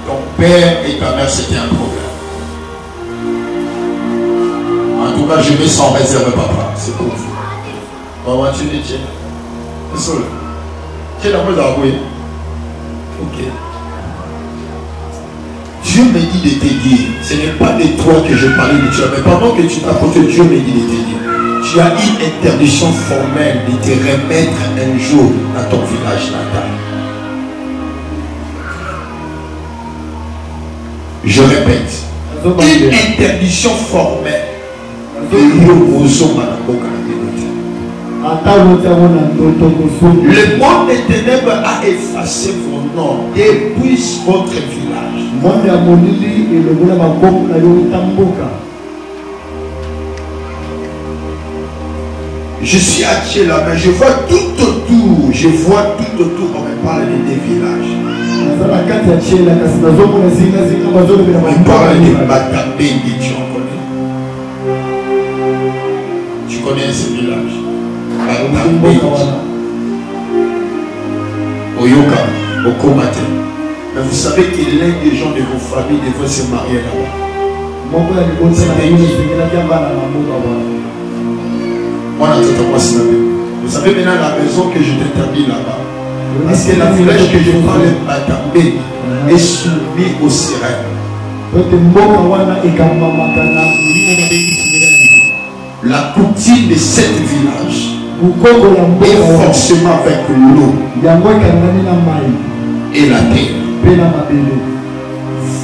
Speaker 1: Ton père et ta mère, c'était un problème. En tout cas, je vais sans réserve, papa. C'est pour vous. Maman, tu dis, tiens. C'est ça. Tiens, la chose à vous. Ok. Dieu me dit de te dire, ce n'est pas de toi que je parlais de Dieu, mais pendant que tu t'apportes, Dieu me dit de te dire, tu as une interdiction formelle de te remettre un jour dans ton village natal. Je répète, une interdiction formelle de le monde des ténèbres a effacé vos noms depuis votre village. Je suis à Tchéla, mais je vois tout autour, on me parle des villages. On parle de Batambengi, tu en connais? Tu connais ce village? Oyoka, Okomate. Mais vous savez que l'un des gens de vos familles devait se marier là-bas. Vous savez maintenant la raison que je t'établis là-bas. Parce que la village que je parle, Batambe, est soumis aux sirènes. La coutume de cet village et forcément avec l'eau et la terre.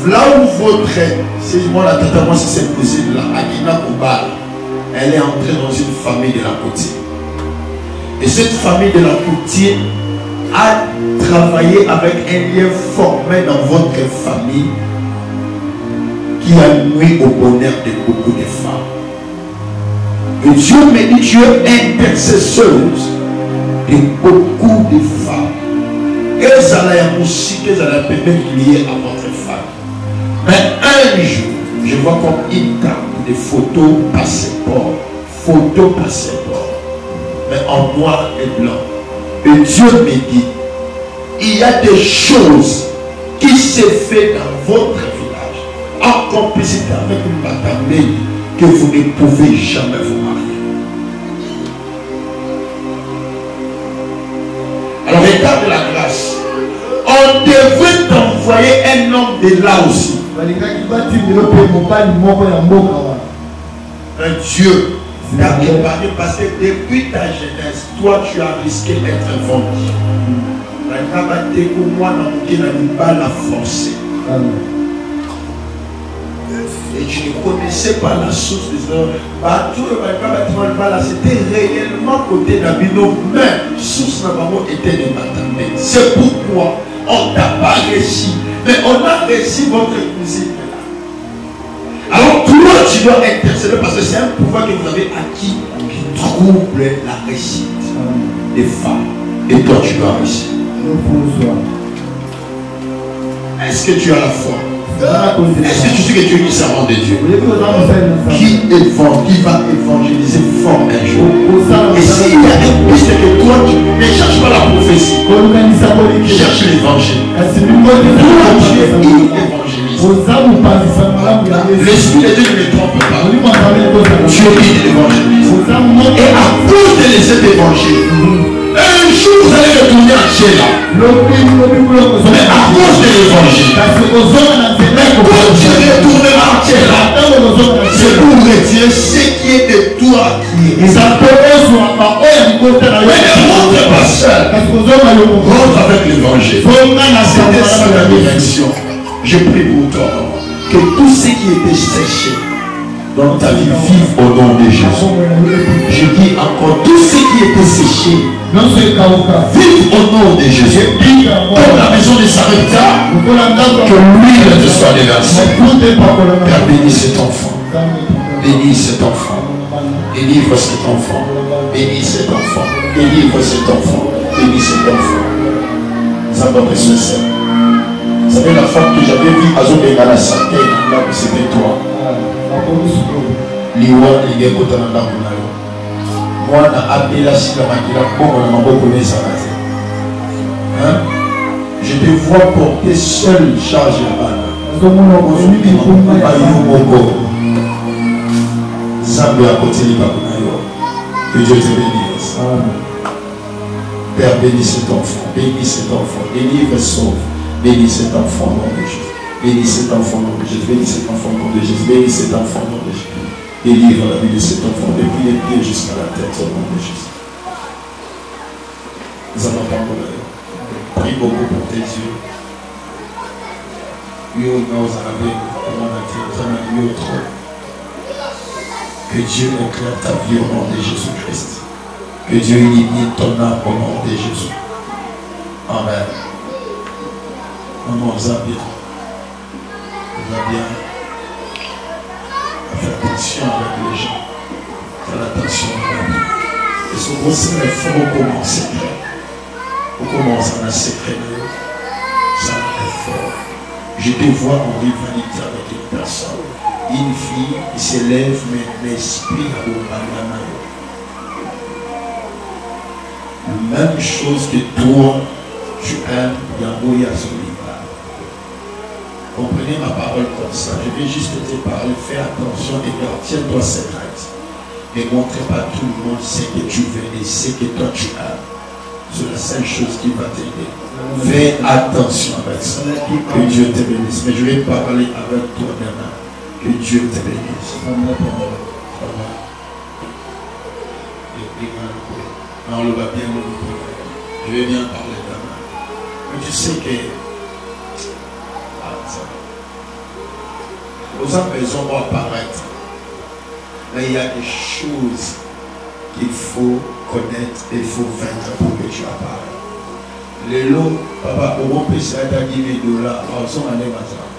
Speaker 1: Là où votre, c'est moi la tata, moi c'est cette cousine là, Akina Koubal, elle est entrée dans une famille de la côtier. Et cette famille de la côtier a travaillé avec un lien formé dans votre famille qui a nuit au bonheur de beaucoup de femmes. Et Dieu me dit, tu es intercesseuse de beaucoup de femmes. Elles allaient aussi, qu'elles allaient peut-être liées à votre femme. Mais un jour, je vois comme une carte de photos passeport. Photos passeport. Mais en noir et blanc. Et Dieu me dit, il y a des choses qui se font dans votre village, en complicité avec une bataille, que vous ne pouvez jamais vous marier. Alors regarde la grâce. On devrait t'envoyer un homme de là aussi. Un Dieu t'a préparé parce que depuis ta jeunesse, toi tu as risqué d'être vendu. La forcé. Et tu ne connaissais pas la source des heures. C'était réellement côté d'Abino, mais source d'Abamo était de Matambe. C'est pourquoi on n'a pas réussi. Mais on a réussi votre cousine. Alors toi tu dois intercéder parce que c'est un pouvoir que vous avez acquis qui trouble la réussite des femmes. Et toi tu dois réussir. Est-ce que tu as la foi? Est-ce que tu sais que tu es une servante de Dieu qui va évangéliser fort un jour? Et s'il y a un piste que toi tu ne cherches pas la prophétie, cherche l'évangile. Toi tu es évangéliste. L'esprit de Dieu ne me trompe pas. Tu es évangéliste. Et à cause de cet évangile, un jour vous allez retourner à Tchéla. Mais à cause de l'évangile, mais quand tu retourneras à Tchéla, c'est pour retirer ce qui est de toi qui est. Mais ne rentre pas seul. Rentre avec l'évangile. C'était ça la direction. Je prie pour toi que tout ce qui était séché dans ta vie vive au nom de Jésus. Je dis encore, tout ce qui était séché vive au nom de Jésus. Comme la maison de Sarepta, que l'huile te soit déversée. Père, bénis cet enfant. Bénis cet enfant. Délivre cet enfant. Bénis cet enfant. Délivre cet enfant. Bénis cet enfant. Ça va précieux. C'est la femme que j'avais vue à Zobengana Santé, c'était toi. Liwa, les gars, quand on a moi, on a appelé la scie, la maquille, on a beaucoup de ça. Je te vois porter seul charge là-bas. Zambé à côté de Babunayo. Que Dieu te bénisse. Père, bénis cet enfant, bénis cet enfant, délivre et sauve. Bénis cet enfant au nom de Jésus. Bénis cet enfant au nom de Jésus. Bénis cet enfant au nom de Jésus. Bénis cet enfant au nom de Jésus. Délivre la vie de cet enfant depuis les pieds jusqu'à la tête au nom de Jésus. Nous allons pas mourir. Prie beaucoup pour tes yeux. Que Dieu éclaire ta vie au nom de Jésus-Christ. Que Dieu illumine ton âme au nom de Jésus. Amen. Maman, on va bien. On va bien. Faire attention avec les gens. Faire attention avec eux. Et ce gros c'est faut commencer. On commence en un secret. Ça est fort. Je te vois en rivalité avec une personne. Une fille qui s'élève, mais l'esprit au banana. Même chose que toi, tu aimes, Yahweh à son livre. Comprenez ma parole comme ça. Je vais juste te parler, fais attention et tiens-toi secrète. Ne montre pas tout le monde ce que tu veux et ce que toi tu aimes. C'est la seule chose qui va t'aider. Fais attention avec ça. Que Dieu te bénisse. Mais je vais parler avec toi demain. Que Dieu te bénisse. Non, on le va bien. Je vais bien parler demain. Mais tu sais que aux maisons vont apparaître. Mais il y a des choses qu'il faut connaître et il faut vaincre pour que tu apparaisses. Les lots, papa, au moins, ça a $10 000. En son année, maintenant.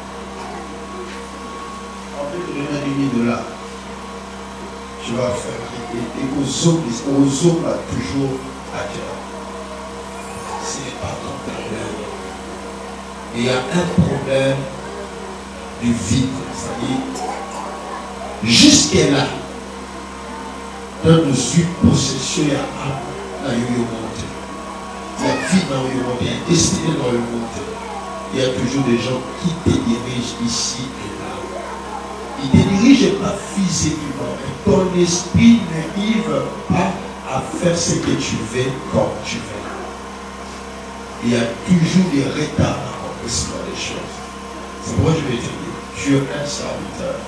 Speaker 1: En fait, tu donnes $10 000. Tu vas faire. Et aux hommes, là, toujours à cœur. Ce n'est pas ton problème. Il y a un problème du vide. C'est-à-dire, jusqu'à là, dans le sud, possession, il y a un monté. Il y a vie dans le monde, il y a destiné dans le monde. Il y a toujours des gens qui te dirigent ici et là. Ils ne te dirigent pas physiquement, mais ton esprit n'arrive pas à faire ce que tu veux comme tu veux. Il y a toujours des retards dans l'accomplissement des choses. C'est pourquoi je vais te dire, tu es un serviteur.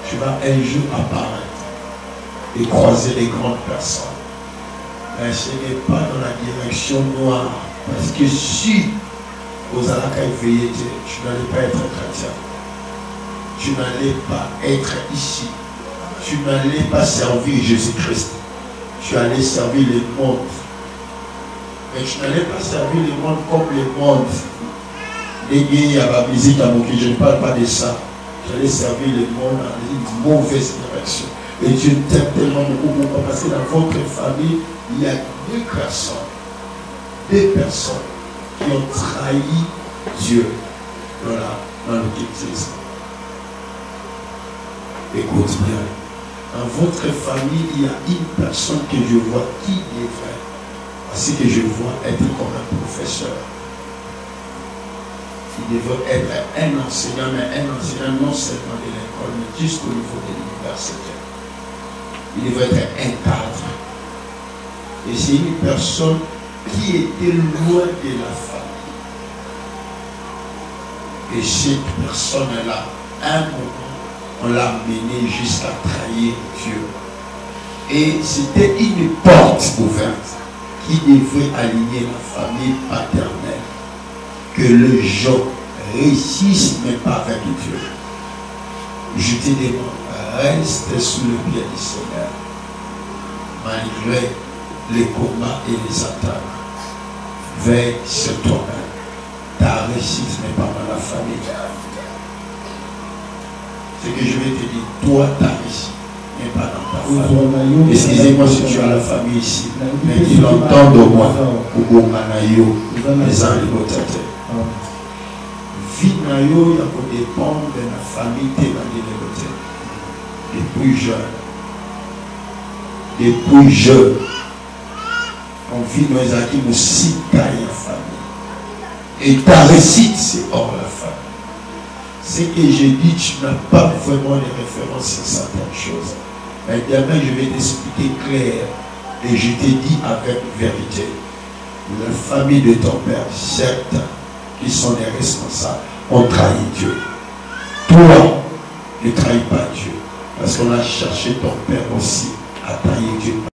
Speaker 1: Tu vas un jour apparaître et croiser les grandes personnes. Mais ce n'est pas dans la direction noire. Parce que si vous allez éveiller, tu n'allais pas être chrétien. Tu n'allais pas être ici. Tu n'allais pas servir Jésus-Christ. Tu allais servir le monde. Mais tu n'allais pas servir le monde comme le monde. Les gays à la musique à Moki, je ne parle pas de ça. Tu allais servir le monde dans une mauvaise direction. Et Dieu t'aime tellement beaucoup parce que dans votre famille, il y a deux personnes qui ont trahi Dieu dans le baptême. Écoute bien, dans votre famille, il y a une personne que je vois qui devrait, parce que je vois être comme un professeur. Il devrait être un enseignant, mais un enseignant non seulement de l'école, mais jusqu'au niveau de l'université. Il devrait être un cadre. Et c'est une personne qui était loin de la famille. Et cette personne-là, un moment, on l'a mené jusqu'à trahir Dieu. Et c'était une porte ouverte qui devait aligner la famille paternelle. Que les gens réussissent, mais pas avec Dieu. Je te demande, reste sous le pied du Seigneur, malgré les combats et les attaques. Veille sur toi-même. Ta réussite n'est pas dans la famille. Ce que je vais te dire, toi, ta réussite n'est pas dans ta famille. Excusez-moi si tu as la famille ici, mais qu'ils l'entendent au moins. Ou au Manayo, les enlimotateurs. vie na yo ya ko dépendre de la famille te ba de côté. Depuis jeune, on vit dans les acquis aussi la famille. Et ta réussite, c'est hors la famille. Ce que j'ai dit, tu n'as pas vraiment les références sur certaines choses. Mais demain, je vais t'expliquer clair. Et je t'ai dit avec vérité. La famille de ton père, certains qui sont les responsables, ont trahi Dieu. Toi, ne trahis pas Dieu. Parce qu'on a cherché ton père aussi à trahir Dieu